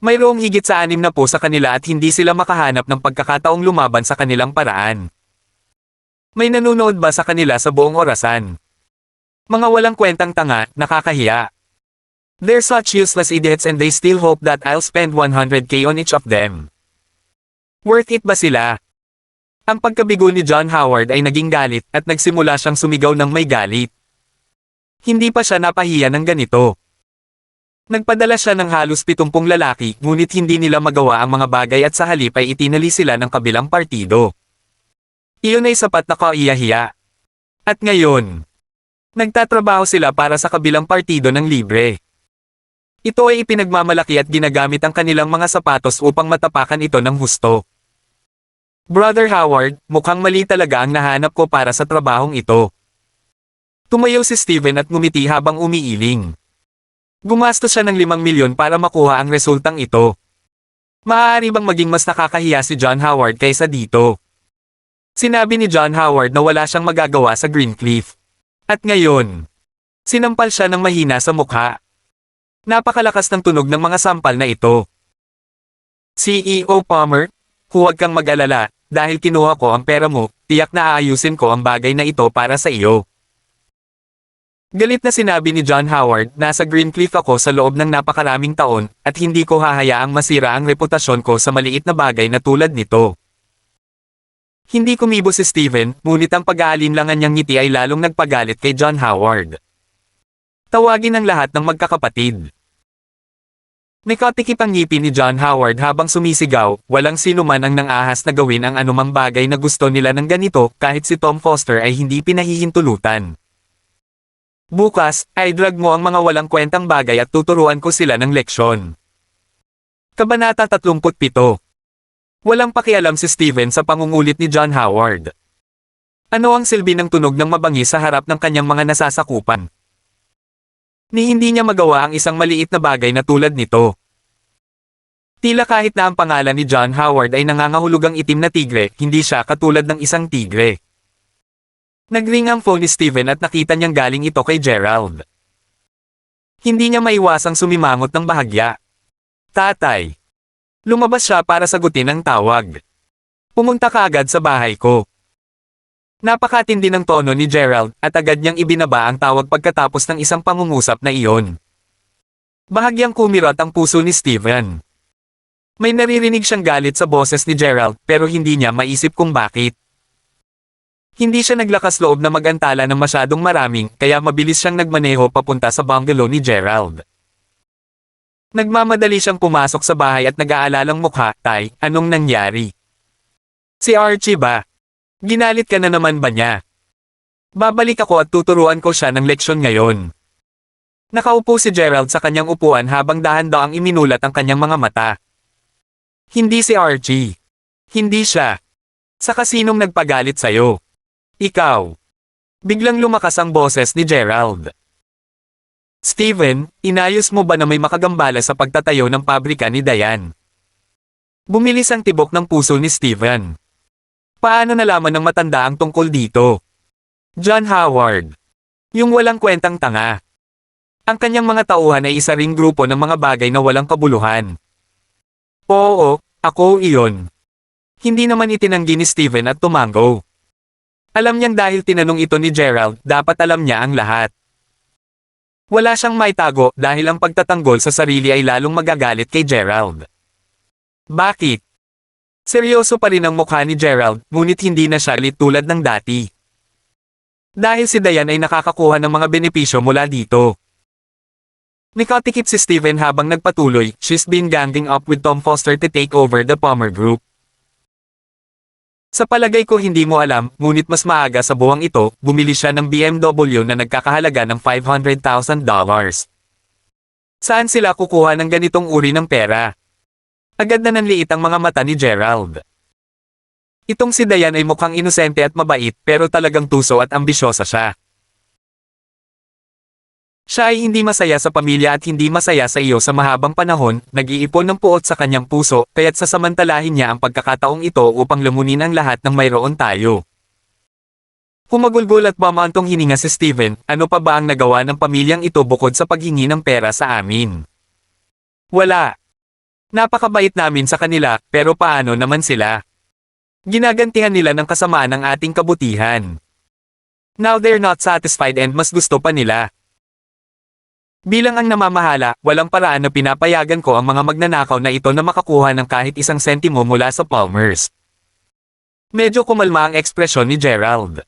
[SPEAKER 1] Mayroong higit sa 6 na po sa kanila at hindi sila makahanap ng pagkakataong lumaban sa kanilang paraan. May nanonood ba sa kanila sa buong orasan? Mga walang kwentang tanga, nakakahiya. They're such useless idiots and they still hope that I'll spend 100k on each of them. Worth it ba sila? Ang pagkabigo ni John Howard ay naging galit at nagsimula siyang sumigaw ng may galit. Hindi pa siya napahiya ng ganito. Nagpadala siya ng halos 70 lalaki ngunit hindi nila magawa ang mga bagay at sa halip ay itinali sila ng kabilang partido. Iyon ay sapat na kaiyahiya. At ngayon, nagtatrabaho sila para sa kabilang partido ng libre. Ito ay ipinagmamalaki at ginagamit ang kanilang mga sapatos upang matapakan ito ng husto. Brother Howard, mukhang mali talaga ang nahanap ko para sa trabahong ito. Tumayo si Steven at ngumiti habang umiiling. Gumastos siya ng 5 milyon para makuha ang resultang ito. Maaari bang maging mas nakakahiya si John Howard kaysa dito? Sinabi ni John Howard na wala siyang magagawa sa Greencliff. At ngayon, sinampal siya ng mahina sa mukha. Napakalakas ng tunog ng mga sampal na ito. CEO Palmer, huwag kang mag-alala, dahil kinuha ko ang pera mo, tiyak na aayusin ko ang bagay na ito para sa iyo. Galit na sinabi ni John Howard, nasa Greencliff ako sa loob ng napakaraming taon, at hindi ko hahayaang masira ang reputasyon ko sa maliit na bagay na tulad nito. Hindi kumibo si Steven, ngunit ang pag-aalinlangan niyang ngiti ay lalong nagpagalit kay John Howard. Tawagin ang lahat ng magkakapatid. Nakatikip ang ngipin ni John Howard habang sumisigaw, walang sino man ang nang-ahas na gawin ang anumang bagay na gusto nila ng ganito kahit si Tom Foster ay hindi pinahihintulutan. Bukas, ay drag mo ang mga walang kwentang bagay at tuturuan ko sila ng leksyon. Kabanata 37. Walang pakialam si Steven sa pangungulit ni John Howard. Ano ang silbi ng tunog ng mabangis sa harap ng kanyang mga nasasakupan? Ni hindi niya magawa ang isang maliit na bagay na tulad nito. Tila kahit na ang pangalan ni John Howard ay nangangahulugang itim na tigre, hindi siya katulad ng isang tigre. Nagring ang phone ni Steven at nakita niyang galing ito kay Gerald. Hindi niya maiwasang sumimangot ng bahagya. Tatay. Lumabas siya para sagutin ang tawag. Pumunta ka agad sa bahay ko. Napakatindi ng tono ni Gerald at agad niyang ibinaba ang tawag pagkatapos ng isang pangungusap na iyon. Bahagyang kumirot ang puso ni Steven. May naririnig siyang galit sa boses ni Gerald pero hindi niya maisip kung bakit. Hindi siya naglakas loob na magantala ng masyadong maraming kaya mabilis siyang nagmaneho papunta sa bungalow ni Gerald. Nagmamadali siyang pumasok sa bahay at nag-aalalang mukha, Tay, anong nangyari? Si Archie ba? Ginalit ka na naman ba niya? Babalik ako at tuturuan ko siya ng leksyon ngayon. Nakaupo si Gerald sa kanyang upuan habang dahan-daang iminulat ang kanyang mga mata. Hindi si Archie. Hindi siya. Sa kasinong nagpagalit sa'yo. Ikaw. Biglang lumakas ang boses ni Gerald. Steven, inayos mo ba na may makagambala sa pagtatayo ng pabrika ni Diane? Bumilis ang tibok ng puso ni Steven. Paano nalaman ng matanda ang tungkol dito? John Howard. Yung walang kwentang tanga. Ang kanyang mga tauhan ay isa ring grupo ng mga bagay na walang kabuluhan. Oo, ako iyon. Hindi naman itinanggi ni Steven at tumango. Alam niyang dahil tinanong ito ni Gerald, dapat alam niya ang lahat. Wala siyang maitago dahil ang pagtatanggol sa sarili ay lalong magagalit kay Gerald. Bakit? Seryoso pa rin ang mukha ni Gerald, ngunit hindi na siya lit tulad ng dati. Dahil si Diane ay nakakakuha ng mga benepisyo mula dito. Nakatikip si Steven habang nagpatuloy, she's been ganging up with Tom Foster to take over the Palmer Group. Sa palagay ko hindi mo alam, ngunit mas maaga sa buwang ito, bumili siya ng BMW na nagkakahalaga ng $500,000. Saan sila kukuha ng ganitong uri ng pera? Agad na nanliit ang mga mata ni Gerald. Itong si Diane ay mukhang inosente at mabait pero talagang tuso at ambisyosa siya. Siya ay hindi masaya sa pamilya at hindi masaya sa iyo sa mahabang panahon, nag-iipon ng puot sa kanyang puso kaya't sasamantalahin niya ang pagkakataong ito upang lumunin ang lahat ng mayroon tayo. Humagulgol at bumantong hininga si Steven, ano pa ba ang nagawa ng pamilyang ito bukod sa paghingi ng pera sa amin? Wala. Napakabait namin sa kanila, pero paano naman sila? Ginagantihan nila ng kasamaan ang ating kabutihan. Now they're not satisfied and mas gusto pa nila. Bilang ang namamahala, walang paraan na pinapayagan ko ang mga magnanakaw na ito na makakuha ng kahit isang sentimo mula sa Palmers. Medyo kumalma ang ekspresyon ni Gerald.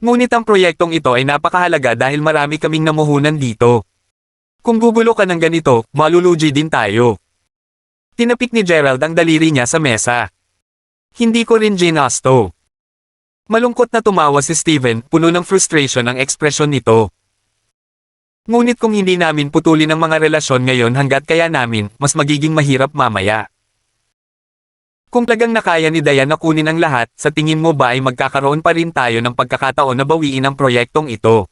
[SPEAKER 1] Ngunit ang proyektong ito ay napakahalaga dahil marami kaming namuhunan dito. Kung gugulo ka ng ganito, malulugi din tayo. Tinapik ni Gerald ang daliri niya sa mesa. Hindi ko rin ginasto. Malungkot na tumawa si Steven, puno ng frustration ang ekspresyon nito. Ngunit kung hindi namin putulin ang mga relasyon ngayon hanggat kaya namin, mas magiging mahirap mamaya. Kung talagang nakaya ni Diane na kunin ang lahat, sa tingin mo ba ay magkakaroon pa rin tayo ng pagkakataon na bawiin ang proyektong ito?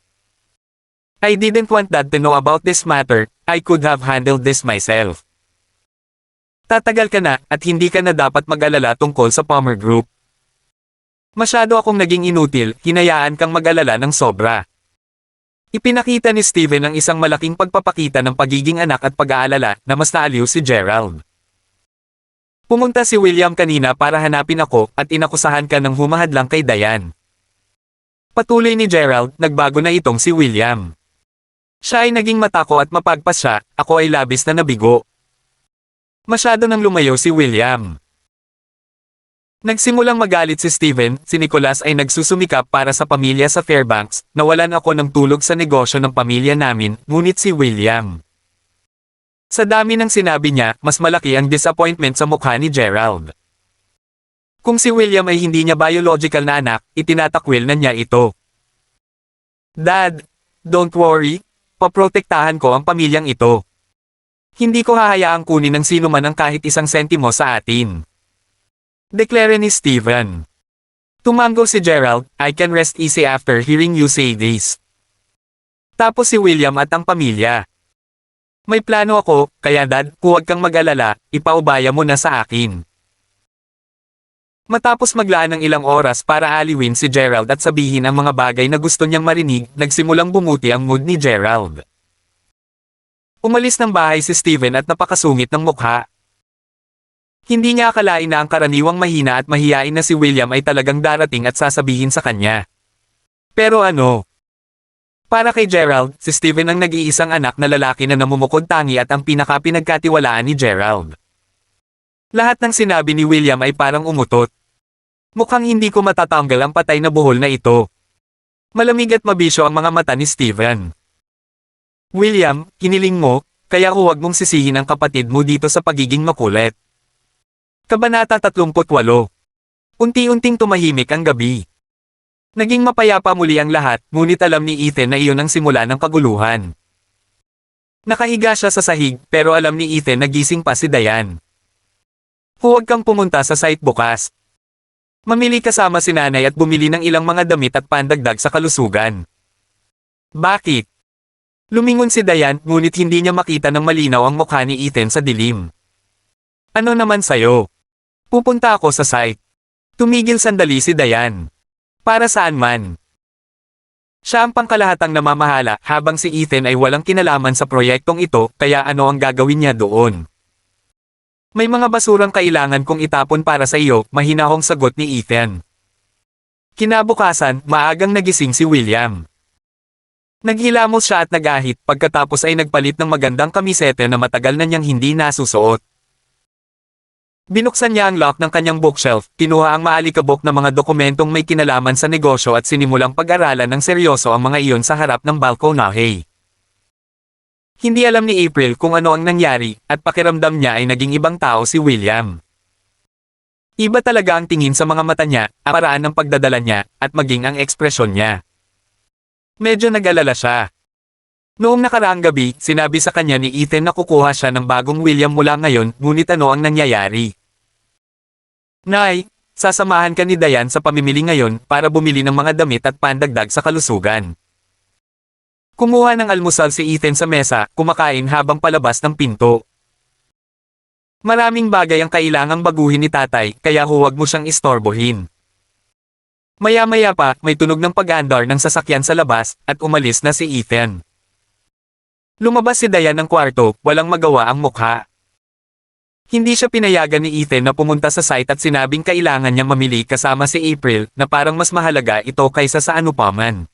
[SPEAKER 1] I didn't want Dad to know about this matter, I could have handled this myself. Tatagal ka na, at hindi ka na dapat mag-alala tungkol sa Palmer Group. Masyado akong naging inutil, hinayaan kang mag-alala ng sobra. Ipinakita ni Steven ang isang malaking pagpapakita ng pagiging anak at pag-aalala na mas naaliw si Gerald. Pumunta si William kanina para hanapin ako at inakusahan ka ng humahadlang kay Diane. Patuloy ni Gerald, nagbago na itong si William. Siya ay naging matako at mapagpasya, ako ay labis na nabigo. Masyado nang lumayo si William. Nagsimulang magalit si Steven, si Nicholas ay nagsusumikap para sa pamilya sa Fairbanks, nawalan ako ng tulog sa negosyo ng pamilya namin, ngunit si William. Sa dami ng sinabi niya, mas malaki ang disappointment sa mukha ni Gerald. Kung si William ay hindi niya biological na anak, itinatakwil na niya ito. Dad, don't worry, paprotektahan ko ang pamilyang ito. Hindi ko hahayaang kunin ng sino man ang kahit isang sentimo sa atin. Deklare ni Steven. Tumango si Gerald, I can rest easy after hearing you say this. Tapos si William at ang pamilya. May plano ako, kaya dad, huwag kang mag-alala, ipaubaya mo na sa akin. Matapos maglaan ng ilang oras para aliwin si Gerald at sabihin ang mga bagay na gusto niyang marinig, nagsimulang bumuti ang mood ni Gerald. Umalis ng bahay si Steven at napakasungit ng mukha. Hindi niya akalain na ang karaniwang mahina at mahiyain na si William ay talagang darating at sasabihin sa kanya. Pero ano? Para kay Gerald, si Steven ang nag-iisang anak na lalaki na namumukod tangi at ang pinaka-pinagkatiwalaan ni Gerald. Lahat ng sinabi ni William ay parang umutot. Mukhang hindi ko matatanggal ang patay na buhol na ito. Malamig at mabisyo ang mga mata ni Steven. William, kiniling mo, kaya huwag mong sisihin ang kapatid mo dito sa pagiging makulit. Kabanata 38. Unti-unting tumahimik ang gabi. Naging mapayapa muli ang lahat, ngunit alam ni Ethan na iyon ang simula ng kaguluhan. Nakahiga siya sa sahig, pero alam ni Ethan na gising pa si Diane. Huwag kang pumunta sa site bukas. Mamili kasama si nanay at bumili ng ilang mga damit at pandagdag sa kalusugan. Bakit? Lumingon si Diane, ngunit hindi niya makita ng malinaw ang mukha ni Ethan sa dilim. Ano naman sayo? Pupunta ako sa site. Tumigil sandali si Diane. Para saan man. Siya ang pangkalahatang namamahala habang si Ethan ay walang kinalaman sa proyektong ito, kaya ano ang gagawin niya doon? May mga basurang kailangan kong itapon para sa iyo, mahinahong sagot ni Ethan. Kinabukasan, maagang nagising si William. Naghilamos siya at nagahit pagkatapos ay nagpalit ng magandang kamisete na matagal na niyang hindi nasusuot. Binuksan niya ang lock ng kanyang bookshelf, kinuha ang maalikabok na mga dokumentong may kinalaman sa negosyo at sinimulang pag-aralan ng seryoso ang mga iyon sa harap ng balkonahe. Hindi alam ni April kung ano ang nangyari, at pakiramdam niya ay naging ibang tao si William. Iba talaga ang tingin sa mga mata niya, ang paraan ng pagdadala niya, at maging ang ekspresyon niya. Medyo nag-alala siya. Noong nakaraang gabi, sinabi sa kanya ni Ethan na kukuha siya ng bagong William mula ngayon, ngunit ano ang nangyayari? Nay, sasamahan ka ni Diane sa pamimili ngayon para bumili ng mga damit at pandagdag sa kalusugan. Kumuha ng almusal si Ethan sa mesa, kumakain habang palabas ng pinto. Maraming bagay ang kailangang baguhin ni tatay, kaya huwag mo siyang istorbohin. Maya-maya pa, may tunog ng pag-andar ng sasakyan sa labas, at umalis na si Ethan. Lumabas si Diane ng kwarto, walang magawa ang mukha. Hindi siya pinayagan ni Ethan na pumunta sa site at sinabing kailangan niyang mamili kasama si April na parang mas mahalaga ito kaysa sa anupaman.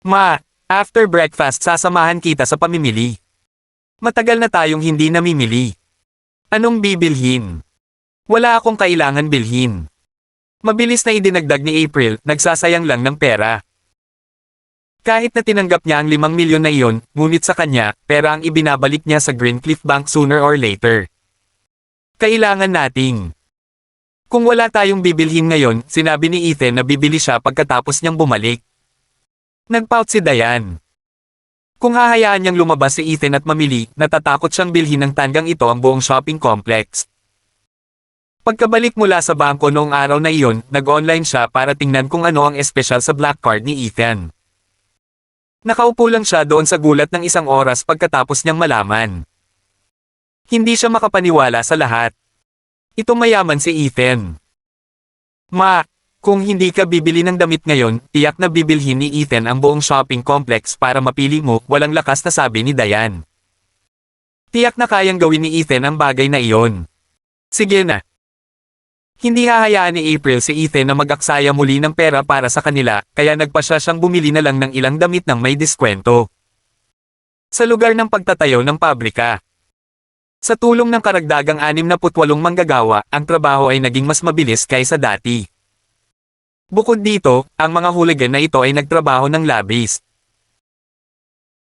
[SPEAKER 1] Ma, after breakfast sasamahan kita sa pamimili. Matagal na tayong hindi namimili. Anong bibilhin? Wala akong kailangan bilhin. Mabilis na idinagdag ni April, nagsasayang lang ng pera. Kahit na tinanggap niya ang 5 milyon na iyon, ngunit sa kanya, pera ang ibinabalik niya sa Greencliff Bank sooner or later. Kailangan nating. Kung wala tayong bibilhin ngayon, sinabi ni Ethan na bibili siya pagkatapos niyang bumalik. Nagpout si Diane. Kung hahayaan niyang lumabas si Ethan at mamili, natatakot siyang bilhin ng tanggang ito ang buong shopping complex. Pagkabalik mula sa bangko noong araw na iyon, nag-online siya para tingnan kung ano ang espesyal sa black card ni Ethan. Nakaupo lang siya doon sa gulat ng 1 oras pagkatapos niyang malaman. Hindi siya makapaniwala sa lahat. Ito mayaman si Ethan. Ma, kung hindi ka bibili ng damit ngayon, tiyak na bibilhin ni Ethan ang buong shopping complex para mapili mo, walang lakas na sabi ni Diane. Tiyak na kayang gawin ni Ethan ang bagay na iyon. Sige na. Hindi hahayaan ni April si Ethan na mag-aksaya muli ng pera para sa kanila, kaya nagpa siya siyang bumili na lang ng ilang damit ng may diskwento. Sa lugar ng pagtatayo ng pabrika. Sa tulong ng karagdagang 68 manggagawa, ang trabaho ay naging mas mabilis kaysa dati. Bukod dito, ang mga hooligan na ito ay nagtrabaho ng labis.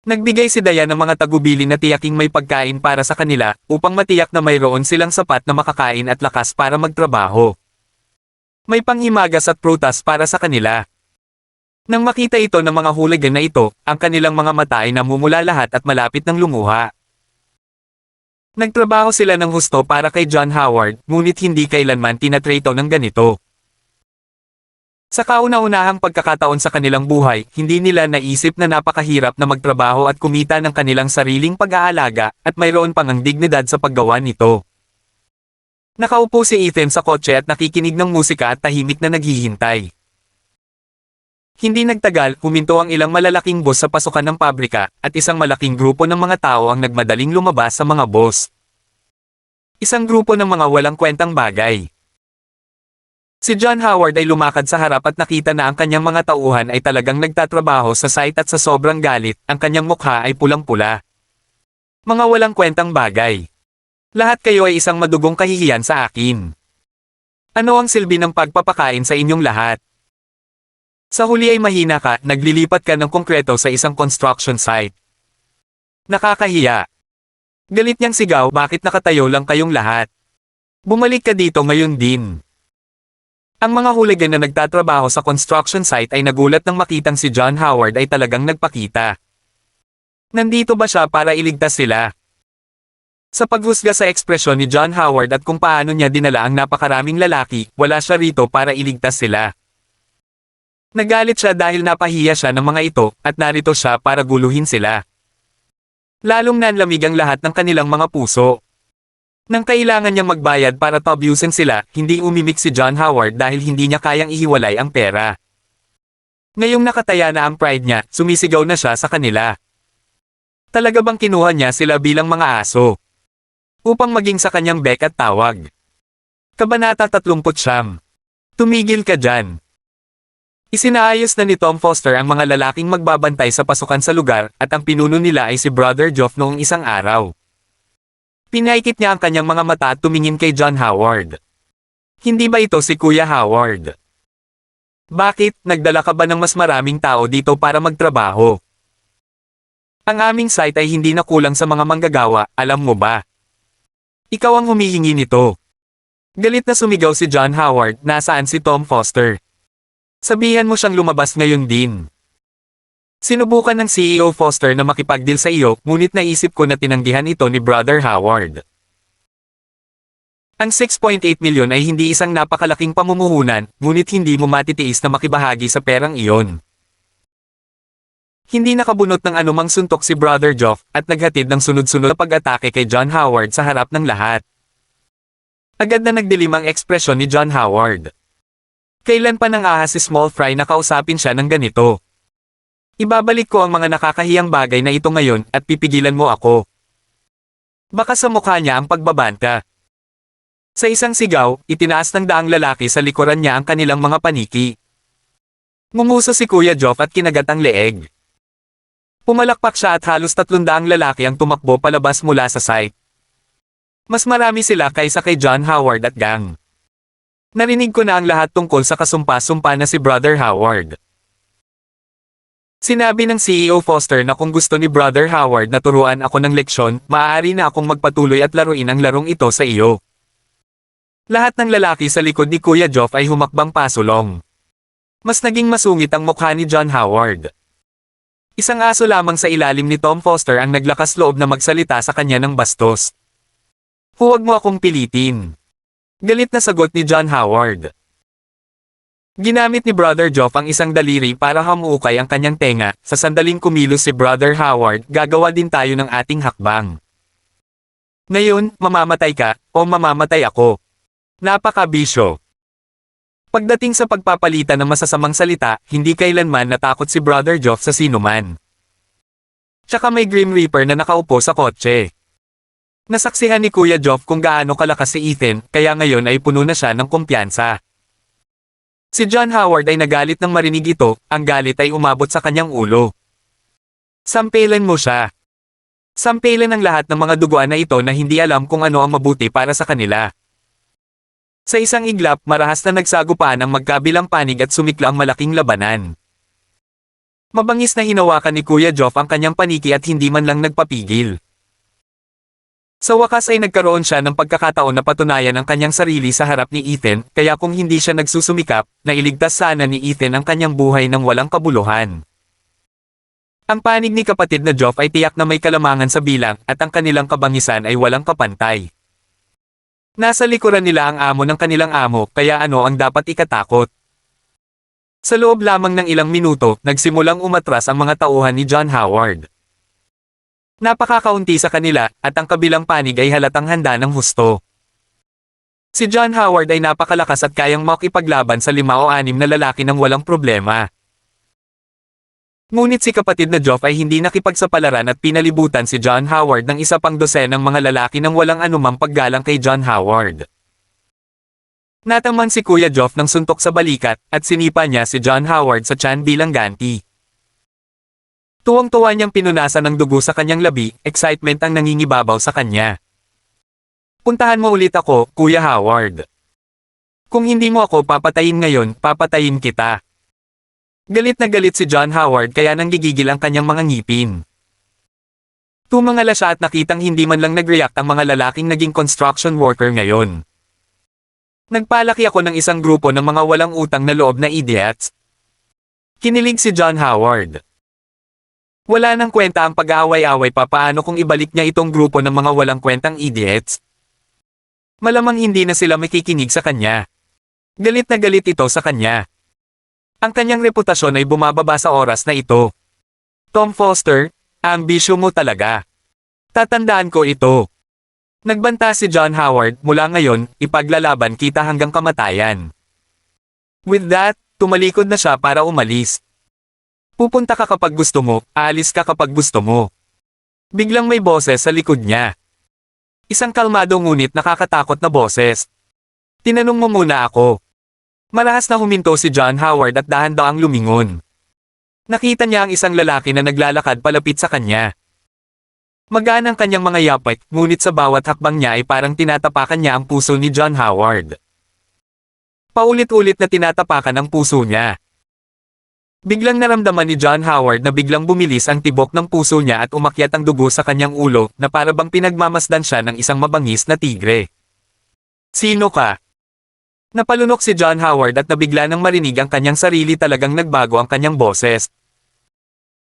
[SPEAKER 1] Nagbigay si Dayan ng mga tagubili na tiyaking may pagkain para sa kanila, upang matiyak na mayroon silang sapat na makakain at lakas para magtrabaho. May panghimagas at prutas para sa kanila. Nang makita ito ng mga hooligan na ito, ang kanilang mga mata ay namumula lahat at malapit ng lumuha. Nagtrabaho sila ng husto para kay John Howard, ngunit hindi kailanman tinatrato ng ganito. Sa kauna-unahang pagkakataon sa kanilang buhay, hindi nila naisip na napakahirap na magtrabaho at kumita ng kanilang sariling pag-aalaga, at mayroon pang ang dignidad sa paggawa nito. Nakaupo si Ethan sa kotse at nakikinig ng musika at tahimik na naghihintay. Hindi nagtagal, huminto ang ilang malalaking boss sa pasukan ng pabrika, at isang malaking grupo ng mga tao ang nagmadaling lumabas sa mga boss. Isang grupo ng mga walang kwentang bagay. Si John Howard ay lumakad sa harap at nakita na ang kanyang mga tauhan ay talagang nagtatrabaho sa site at sa sobrang galit, ang kanyang mukha ay pulang-pula. Mga walang kwentang bagay. Lahat kayo ay isang madugong kahihiyan sa akin. Ano ang silbi ng pagpapakain sa inyong lahat? Sa huli ay mahina ka, naglilipat ka ng konkreto sa isang construction site. Nakakahiya. Galit niyang sigaw, bakit nakatayo lang kayong lahat? Bumalik ka dito ngayon din. Ang mga hooligan na nagtatrabaho sa construction site ay nagulat nang makitang si John Howard ay talagang nagpakita. Nandito ba siya para iligtas sila? Sa paghusga sa ekspresyon ni John Howard at kung paano niya dinala ang napakaraming lalaki, wala siya rito para iligtas sila. Nagalit siya dahil napahiya siya ng mga ito, at narito siya para guluhin sila. Lalong nanlamig ang lahat ng kanilang mga puso. Nang kailangan niyang magbayad para tabyusin sila, hindi umimik si John Howard dahil hindi niya kayang ihiwalay ang pera. Ngayong nakataya na ang pride niya, sumisigaw na siya sa kanila. Talaga bang kinuha niya sila bilang mga aso? Upang maging sa kanyang bek at tawag. Kabanata 39. Tumigil ka dyan. Isinaayos na ni Tom Foster ang mga lalaking magbabantay sa pasukan sa lugar, at ang pinuno nila ay si Brother Geoff noong isang araw. Pinaikit niya ang kanyang mga mata at tumingin kay John Howard. Hindi ba ito si Kuya Howard? Bakit, nagdala ka ba ng mas maraming tao dito para magtrabaho? Ang aming site ay hindi na kulang sa mga manggagawa, alam mo ba? Ikaw ang humihingi nito. Galit na sumigaw si John Howard, nasaan si Tom Foster? Sabihan mo siyang lumabas ngayon din. Sinubukan ng CEO Foster na makipagdeal sa iyo, ngunit naisip ko na tinanggihan ito ni Brother Howard. Ang 6.8 milyon ay hindi isang napakalaking pamumuhunan, ngunit hindi mo matitiis na makibahagi sa perang iyon. Hindi nakabunot ng anumang suntok si Brother Geoff, at naghatid ng sunod-sunod na pag-atake kay John Howard sa harap ng lahat. Agad na nagdilim ang ekspresyon ni John Howard. Kailan pa nang ahas si Small Fry na kausapin siya ng ganito? Ibabalik ko ang mga nakakahiyang bagay na ito ngayon, at pipigilan mo ako. Baka sa mukha niya ang pagbabanta. Sa isang sigaw, itinaas ng daang lalaki sa likuran niya ang kanilang mga paniki. Ngumuso si Kuya Geoff at kinagat ang leeg. Pumalakpak siya at halos 300 lalaki ang tumakbo palabas mula sa site. Mas marami sila kaysa kay John Howard at gang. Narinig ko na ang lahat tungkol sa kasumpa-sumpa na si Brother Howard. Sinabi ng CEO Foster na kung gusto ni Brother Howard na turuan ako ng leksyon, maaari na akong magpatuloy at laruin ang larong ito sa iyo. Lahat ng lalaki sa likod ni Kuya Geoff ay humakbang pasulong. Mas naging masungit ang mukha ni John Howard. Isang aso lamang sa ilalim ni Tom Foster ang naglakas loob na magsalita sa kanya ng bastos. Huwag mo akong pilitin. Galit na sagot ni John Howard. Ginamit ni Brother Geoff ang isang daliri para hamuukay ang kanyang tenga. Sa sandaling kumilos si Brother Howard, gagawa din tayo ng ating hakbang. Ngayon, mamamatay ka, o mamamatay ako. Napakabisyo. Pagdating sa pagpapalitan ng masasamang salita, hindi kailanman natakot si Brother Geoff sa sinuman. Tsaka may Grim Reaper na nakaupo sa kotse. Nasaksihan ni Kuya Geoff kung gaano kalakas si Ethan, kaya ngayon ay puno na siya ng kumpiyansa. Si John Howard ay nagalit nang marinig ito, ang galit ay umabot sa kanyang ulo. Sampelan mo siya. Sampelan ang lahat ng mga duguan na ito na hindi alam kung ano ang mabuti para sa kanila. Sa isang iglap, marahas na nagsagupaan ang magkabilang panig at sumikla ang malaking labanan. Mabangis na hinawakan ni Kuya Geoff ang kanyang paniki at hindi man lang nagpapigil. Sa wakas ay nagkaroon siya ng pagkakataon na patunayan ang kanyang sarili sa harap ni Ethan, kaya kung hindi siya nagsusumikap, nailigtas sana ni Ethan ang kanyang buhay ng walang kabuluhan. Ang panig ni kapatid na Geoff ay tiyak na may kalamangan sa bilang at ang kanilang kabangisan ay walang kapantay. Nasa likuran nila ang amo ng kanilang amo, kaya ano ang dapat ikatakot? Sa loob lamang ng ilang minuto, nagsimulang umatras ang mga tauhan ni John Howard. Napakakaunti sa kanila, at ang kabilang panig ay halatang handa ng husto. Si John Howard ay napakalakas at kayang makipaglaban sa 5 o 6 na lalaki ng walang problema. Ngunit si kapatid na Geoff ay hindi nakipagsapalaran at pinalibutan si John Howard ng isa pang dosenang mga lalaki ng walang anumang paggalang kay John Howard. Nataman si Kuya Geoff ng suntok sa balikat, at sinipa niya si John Howard sa tiyan bilang ganti. Tuwang-tuwa niyang pinunasan ng dugo sa kanyang labi, excitement ang nangingibabaw sa kanya. Puntahan mo ulit ako, Kuya Howard. Kung hindi mo ako papatayin ngayon, papatayin kita. Galit na galit si John Howard kaya nanggigigil ang kanyang mga ngipin. Tumangala siya at nakitang hindi man lang nag-react ang mga lalaking naging construction worker ngayon. Nagpalaki ako ng isang grupo ng mga walang utang na loob na idiots. Kinilig si John Howard. Wala nang kwenta ang pag-aaway-away pa paano kung ibalik niya itong grupo ng mga walang kwentang idiots. Malamang hindi na sila makikinig sa kanya. Galit na galit ito sa kanya. Ang kanyang reputasyon ay bumababa sa oras na ito. Tom Foster, ambisyo mo talaga. Tatandaan ko ito. Nagbanta si John Howard, mula ngayon, ipaglalaban kita hanggang kamatayan. With that, tumalikod na siya para umalis. Pupunta ka kapag gusto mo, aalis ka kapag gusto mo. Biglang may boses sa likod niya. Isang kalmado ngunit nakakatakot na boses. Tinanong mo muna ako. Marahas na huminto si John Howard at dahan-daang lumingon. Nakita niya ang isang lalaki na naglalakad palapit sa kanya. Magaan ang kanyang mga yapit, ngunit sa bawat hakbang niya ay parang tinatapakan niya ang puso ni John Howard. Paulit-ulit na tinatapakan ang puso niya. Biglang naramdaman ni John Howard na biglang bumilis ang tibok ng puso niya at umakyat ang dugo sa kanyang ulo na para bang pinagmamasdan siya ng isang mabangis na tigre. Sino ka? Napalunok si John Howard at nabigla nang marinig ang kanyang sarili, talagang nagbago ang kanyang boses.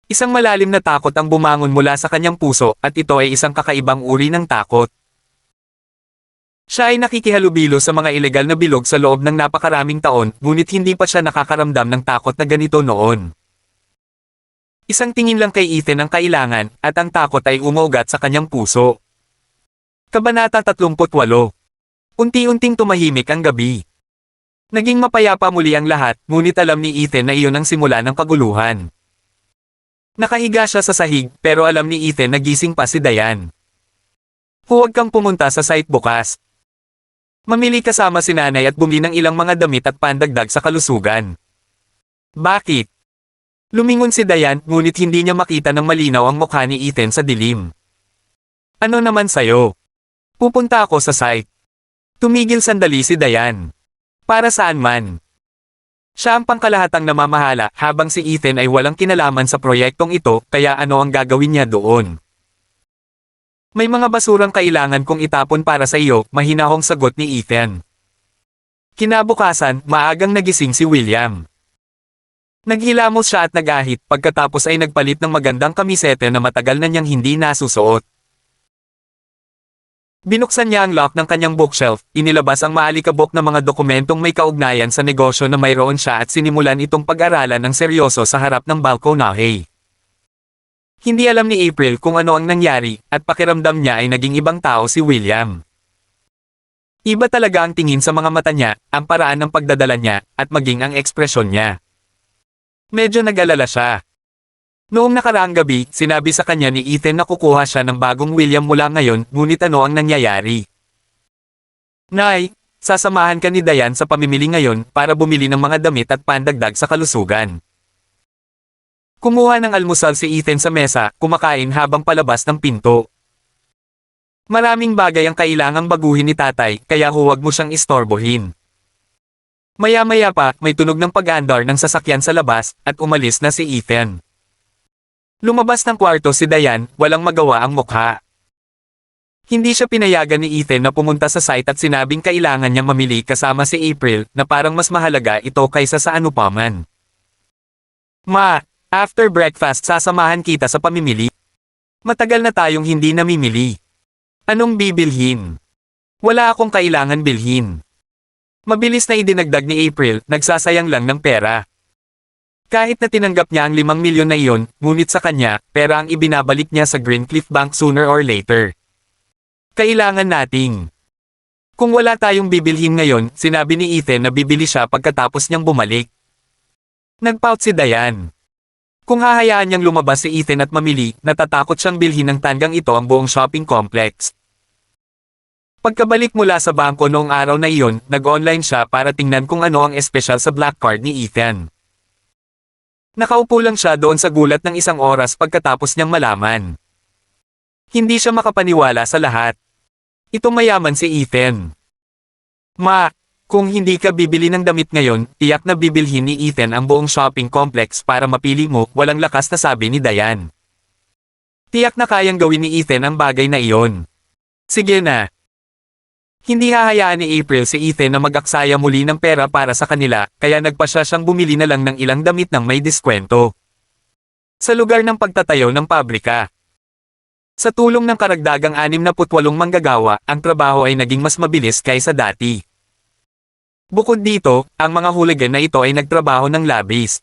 [SPEAKER 1] Isang malalim na takot ang bumangon mula sa kanyang puso at ito ay isang kakaibang uri ng takot. Siya ay nakikihalubilo sa mga ilegal na bilog sa loob ng napakaraming taon, ngunit hindi pa siya nakakaramdam ng takot na ganito noon. Isang tingin lang kay Ethan ang kailangan, at ang takot ay umuugat sa kanyang puso. Kabanata 38. Unti-unting tumahimik ang gabi. Naging mapayapa muli ang lahat, ngunit alam ni Ethan na iyon ang simula ng kaguluhan. Nakahiga siya sa sahig, pero alam ni Ethan na gising pa si Diane. Huwag kang pumunta sa site bukas. Mamili kasama si nanay at bumili ng ilang mga damit at pandagdag sa kalusugan. Bakit? Lumingon si Diane, ngunit hindi niya makita ng malinaw ang mukha ni Ethan sa dilim. Ano naman sayo? Pupunta ako sa site. Tumigil sandali si Diane. Para saan man? Siya ang pangkalahatang namamahala, habang si Ethan ay walang kinalaman sa proyektong ito, kaya ano ang gagawin niya doon? May mga basurang kailangan kong itapon para sa iyo, mahinahong sagot ni Ethan. Kinabukasan, maagang nagising si William. Naghilamos siya at nagahit, pagkatapos ay nagpalit ng magandang kamisete na matagal na niyang hindi nasusuot. Binuksan niya ang lock ng kanyang bookshelf, inilabas ang maalikabok na mga dokumentong may kaugnayan sa negosyo na mayroon siya at sinimulan itong pag-aralan ng seryoso sa harap ng balkonahe. Hindi alam ni April kung ano ang nangyari, at pakiramdam niya ay naging ibang tao si William. Iba talaga ang tingin sa mga mata niya, ang paraan ng pagdadala niya, at maging ang ekspresyon niya. Medyo nag-alala siya. Noong nakaraang gabi, sinabi sa kanya ni Ethan na kukuha siya ng bagong William mula ngayon, ngunit ano ang nangyayari? Nay, sasamahan ka ni Diane sa pamimili ngayon para bumili ng mga damit at pandagdag sa kalusugan. Kumuha ng almusal si Ethan sa mesa, kumakain habang palabas ng pinto. Maraming bagay ang kailangang baguhin ni tatay, kaya huwag mo siyang istorbohin. Maya-maya pa, may tunog ng pag-andar ng sasakyan sa labas, at umalis na si Ethan. Lumabas ng kwarto si Diane, walang magawa ang mukha. Hindi siya pinayagan ni Ethan na pumunta sa site at sinabing kailangan niyang mamili kasama si April na parang mas mahalaga ito kaysa sa anupaman. Ma, after breakfast sasamahan kita sa pamimili. Matagal na tayong hindi namimili. Anong bibilhin? Wala akong kailangan bilhin. Mabilis na idinagdag ni April, nagsasayang lang ng pera. Kahit na tinanggap niya ang 5 milyon na iyon, ngunit sa kanya, pera ang ibinabalik niya sa Greencliff Bank sooner or later. Kailangan nating. Kung wala tayong bibilhin ngayon, sinabi ni Ethan na bibili siya pagkatapos niyang bumalik. Nagpout si Diane. Kung hahayaan niyang lumabas si Ethan at mamili, natatakot siyang bilhin ng tanggang ito ang buong shopping complex. Pagkabalik mula sa bangko noong araw na iyon, nag-online siya para tingnan kung ano ang espesyal sa black card ni Ethan. Nakaupo lang siya doon sa gulat ng isang oras pagkatapos niyang malaman. Hindi siya makapaniwala sa lahat. Ito mayaman si Ethan. Ma, kung hindi ka bibili ng damit ngayon, tiyak na bibilhin ni Ethan ang buong shopping complex para mapili mo, walang lakas na sabi ni Diane. Tiyak na kayang gawin ni Ethan ang bagay na iyon. Sige na. Hindi hahayaan ni April si Ethan na mag-aksaya muli ng pera para sa kanila, kaya nagpasya siyang bumili na lang ng ilang damit ng may diskwento. Sa lugar ng pagtatayo ng pabrika. Sa tulong ng karagdagang 68 manggagawa, ang trabaho ay naging mas mabilis kaysa dati. Bukod dito, ang mga hooligan na ito ay nagtrabaho ng labis.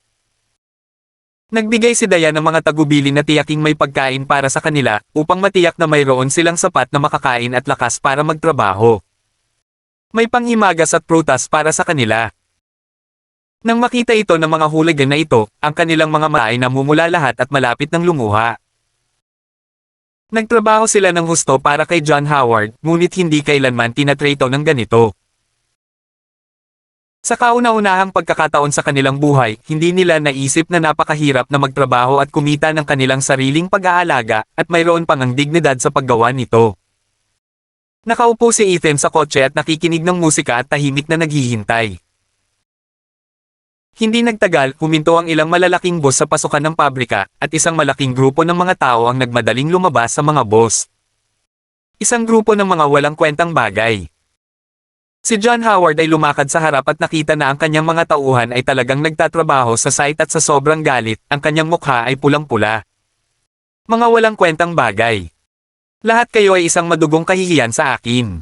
[SPEAKER 1] Nagbigay si Diane ng mga tagubili na tiyaking may pagkain para sa kanila, upang matiyak na mayroon silang sapat na makakain at lakas para magtrabaho. May panghimagas at prutas para sa kanila. Nang makita ito ng mga hooligan na ito, ang kanilang mga mata ay namumula lahat at malapit ng lumuha. Nagtrabaho sila ng husto para kay John Howard, ngunit hindi kailanman tinatrato ng ganito. Sa kauna-unahang pagkakataon sa kanilang buhay, hindi nila naisip na napakahirap na magtrabaho at kumita ng kanilang sariling pag-aalaga, at mayroon pang ang dignidad sa paggawa nito. Nakaupo si Ethan sa kotse at nakikinig ng musika at tahimik na naghihintay. Hindi nagtagal, huminto ang ilang malalaking bus sa pasukan ng pabrika, at isang malaking grupo ng mga tao ang nagmadaling lumabas sa mga bus. Isang grupo ng mga walang kwentang bagay. Si John Howard ay lumakad sa harap at nakita na ang kanyang mga tauhan ay talagang nagtatrabaho sa site at sa sobrang galit, ang kanyang mukha ay pulang-pula. Mga walang kwentang bagay. Lahat kayo ay isang madugong kahihiyan sa akin.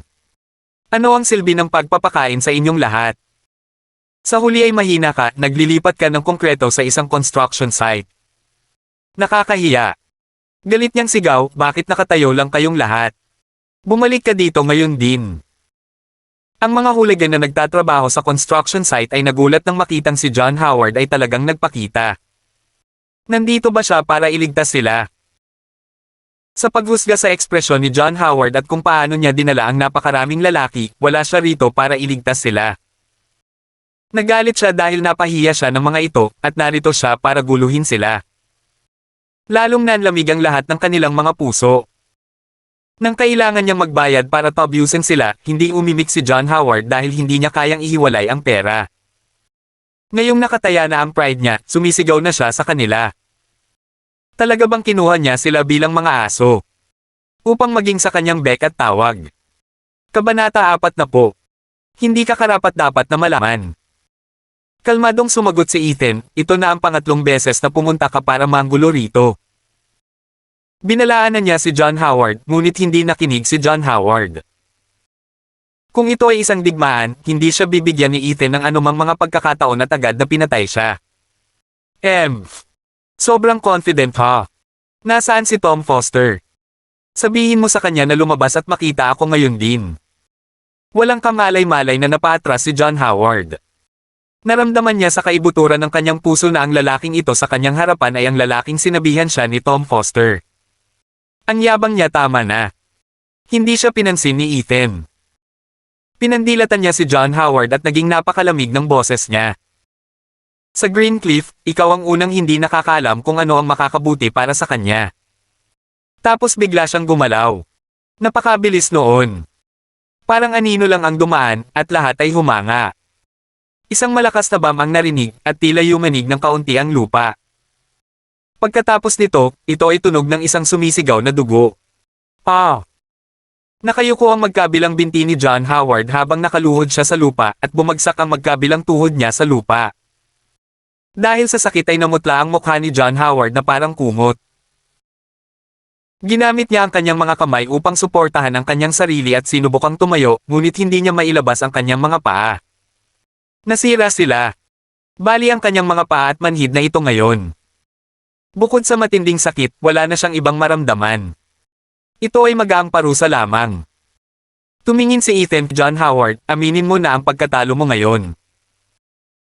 [SPEAKER 1] Ano ang silbi ng pagpapakain sa inyong lahat? Sa huli ay mahina ka, naglilipat ka ng konkreto sa isang construction site. Nakakahiya. Galit niyang sigaw, bakit nakatayo lang kayong lahat? Bumalik ka dito ngayon din. Ang mga hooligan na nagtatrabaho sa construction site ay nagulat nang makitang si John Howard ay talagang nagpakita. Nandito ba siya para iligtas sila? Sa paghusga sa ekspresyon ni John Howard at kung paano niya dinala ang napakaraming lalaki, wala siya rito para iligtas sila. Nagalit siya dahil napahiya siya ng mga ito, at narito siya para guluhin sila. Lalong nanlamig ang lahat ng kanilang mga puso. Nang kailangan niyang magbayad para tabusin sila, hindi umimik si John Howard dahil hindi niya kayang ihiwalay ang pera. Ngayong nakataya na ang pride niya, sumisigaw na siya sa kanila. Talaga bang kinuha niya sila bilang mga aso? Upang maging sa kanyang bek at tawag. Kabanata 4 na po. Hindi ka karapat-dapat na malaman. Kalmadong sumagot si Ethan, ito na ang pangatlong beses na pumunta ka para manggulo rito. Binalaanan niya si John Howard, ngunit hindi nakinig si John Howard. Kung ito ay isang digmaan, hindi siya bibigyan ni Ethan ng anumang mga pagkakataon at agad na pinatay siya. Sobrang confident ha. Nasaan si Tom Foster? Sabihin mo sa kanya na lumabas at makita ako ngayon din. Walang kamalay-malay na napaatras si John Howard. Naramdaman niya sa kaibuturan ng kanyang puso na ang lalaking ito sa kanyang harapan ay ang lalaking sinabihan siya ni Tom Foster. Ang yabang niya, tama na. Hindi siya pinansin ni Ethan. Pinandilatan niya si John Howard at naging napakalamig ng boses niya. Sa Greencliff, ikaw ang unang hindi nakakaalam kung ano ang makakabuti para sa kanya. Tapos bigla siyang gumalaw. Napakabilis noon. Parang anino lang ang dumaan at lahat ay humanga. Isang malakas na bam ang narinig at tila yumanig ng kaunti ang lupa. Pagkatapos nito, ito ay tunog ng isang sumisigaw na dugo. Ah! Nakayuko ang magkabilang binti ni John Howard habang nakaluhod siya sa lupa at bumagsak ang magkabilang tuhod niya sa lupa. Dahil sa sakit ay namutla ang mukha ni John Howard na parang kumot. Ginamit niya ang kanyang mga kamay upang suportahan ang kanyang sarili at sinubukang tumayo, ngunit hindi niya mailabas ang kanyang mga paa. Nasira sila. Bali ang kanyang mga paa at manhid na ito ngayon. Bukod sa matinding sakit, wala na siyang ibang maramdaman. Ito ay magaang parusa lamang. Tumingin si Ethan, John Howard, aminin mo na ang pagkatalo mo ngayon.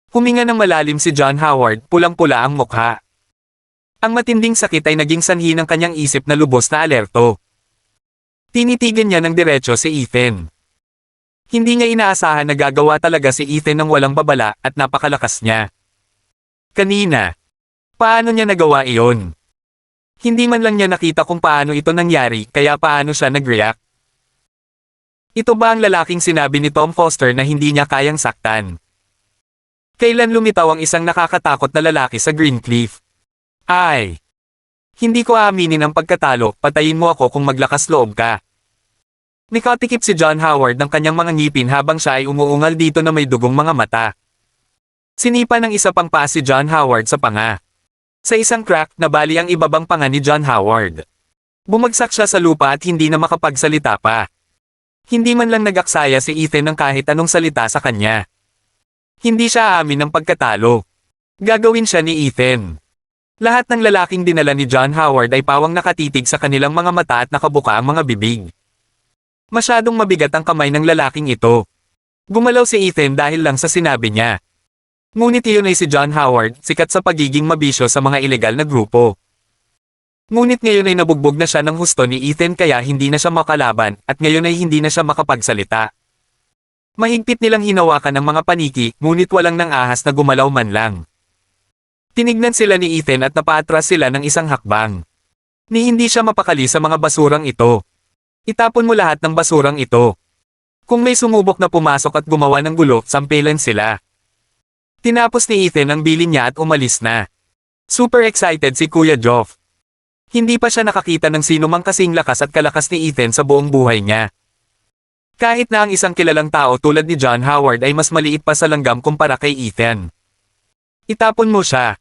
[SPEAKER 1] Huminga ng malalim si John Howard, pulang-pula ang mukha. Ang matinding sakit ay naging sanhi ng kanyang isip na lubos na alerto. Tinitigan niya ng diretso si Ethan. Hindi niya inaasahan na gagawa talaga si Ethan ng walang babala at napakalakas niya. Kanina. Paano niya nagawa iyon? Hindi man lang niya nakita kung paano ito nangyari, kaya paano siya nag-react. Ito ba ang lalaking sinabi ni Tom Foster na hindi niya kayang saktan? Kailan lumitaw ang isang nakakatakot na lalaki sa Greencliff? Ay! Hindi ko aaminin ang pagkatalo, patayin mo ako kung maglakas loob ka. Nikatikip si John Howard ng kanyang mga ngipin habang siya ay umuungal dito na may dugong mga mata. Sinipa ng isa pang paa si John Howard sa panga. Sa isang crack, nabali ang ibabang panga ni John Howard. Bumagsak siya sa lupa at hindi na makapagsalita pa. Hindi man lang nag-aksaya si Ethan ng kahit anong salita sa kanya. Hindi siya aamin ng pagkatalo. Gagawin siya ni Ethan. Lahat ng lalaking dinala ni John Howard ay pawang nakatitig sa kanilang mga mata at nakabuka ang mga bibig. Masyadong mabigat ang kamay ng lalaking ito. Gumalaw si Ethan dahil lang sa sinabi niya. Ngunit iyon ay si John Howard, sikat sa pagiging mabisyo sa mga ilegal na grupo. Ngunit ngayon ay nabugbog na siya ng husto ni Ethan kaya hindi na siya makalaban at ngayon ay hindi na siya makapagsalita. Mahigpit nilang hinawakan ang mga paniki, ngunit walang nang ahas na gumalaw man lang. Tinignan sila ni Ethan at napaatras sila ng isang hakbang. Ni hindi siya mapakali sa mga basurang ito. Itapon mo lahat ng basurang ito. Kung may sumubok na pumasok at gumawa ng gulo, sampilan sila. Tinapos ni Ethan ang bilin niya at umalis na. Super excited si Kuya Geoff. Hindi pa siya nakakita ng sino mang kasing lakas at kalakas ni Ethan sa buong buhay niya. Kahit na ang isang kilalang tao tulad ni John Howard ay mas maliit pa sa langgam kumpara kay Ethan. Itapon mo siya.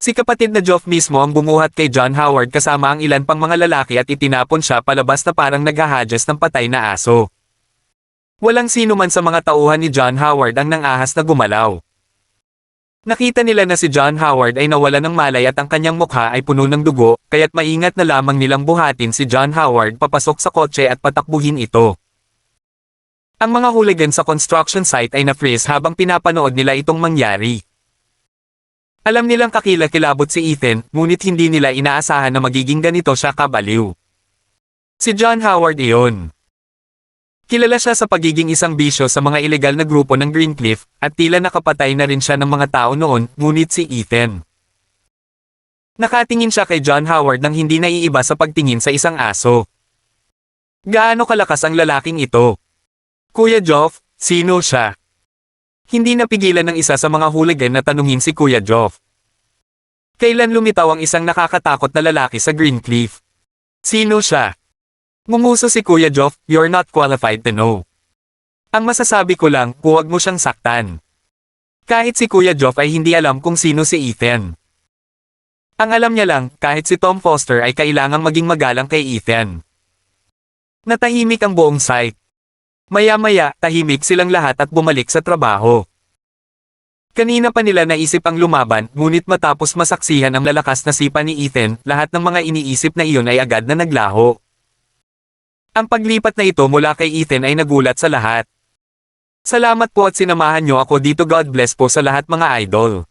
[SPEAKER 1] Si kapatid na Geoff mismo ang bumuhat kay John Howard kasama ang ilan pang mga lalaki at itinapon siya palabas na parang naghahadyas ng patay na aso. Walang sino man sa mga tauhan ni John Howard ang nangahas na gumalaw. Nakita nila na si John Howard ay nawala ng malay at ang kanyang mukha ay puno ng dugo, kaya't maingat na lamang nilang buhatin si John Howard papasok sa kotse at patakbuhin ito. Ang mga hooligan sa construction site ay na-freeze habang pinapanood nila itong mangyari. Alam nilang kakilakilabot si Ethan, ngunit hindi nila inaasahan na magiging ganito siya kabaliw. Si John Howard iyon. Kilala siya sa pagiging isang bisyo sa mga ilegal na grupo ng Greencliff, at tila nakapatay na rin siya ng mga tao noon, ngunit si Ethan. Nakatingin siya kay John Howard nang hindi naiiba sa pagtingin sa isang aso. Gaano kalakas ang lalaking ito? Kuya Geoff, sino siya? Hindi napigilan ng isa sa mga hooligan na tanungin si Kuya Geoff. Kailan lumitaw ang isang nakakatakot na lalaki sa Greencliff? Sino siya? Ngumuso si Kuya Geoff, you're not qualified to know. Ang masasabi ko lang, huwag mo siyang saktan. Kahit si Kuya Geoff ay hindi alam kung sino si Ethan. Ang alam niya lang, kahit si Tom Foster ay kailangang maging magalang kay Ethan. Natahimik ang buong site. Maya-maya, tahimik silang lahat at bumalik sa trabaho. Kanina pa nila naisip ang lumaban, ngunit matapos masaksihan ang lalakas na sipa ni Ethan, lahat ng mga iniisip na iyon ay agad na naglaho. Ang paglipat na ito mula kay Ethan ay nagulat sa lahat. Salamat po at sinamahan nyo ako dito. God bless po sa lahat mga idol.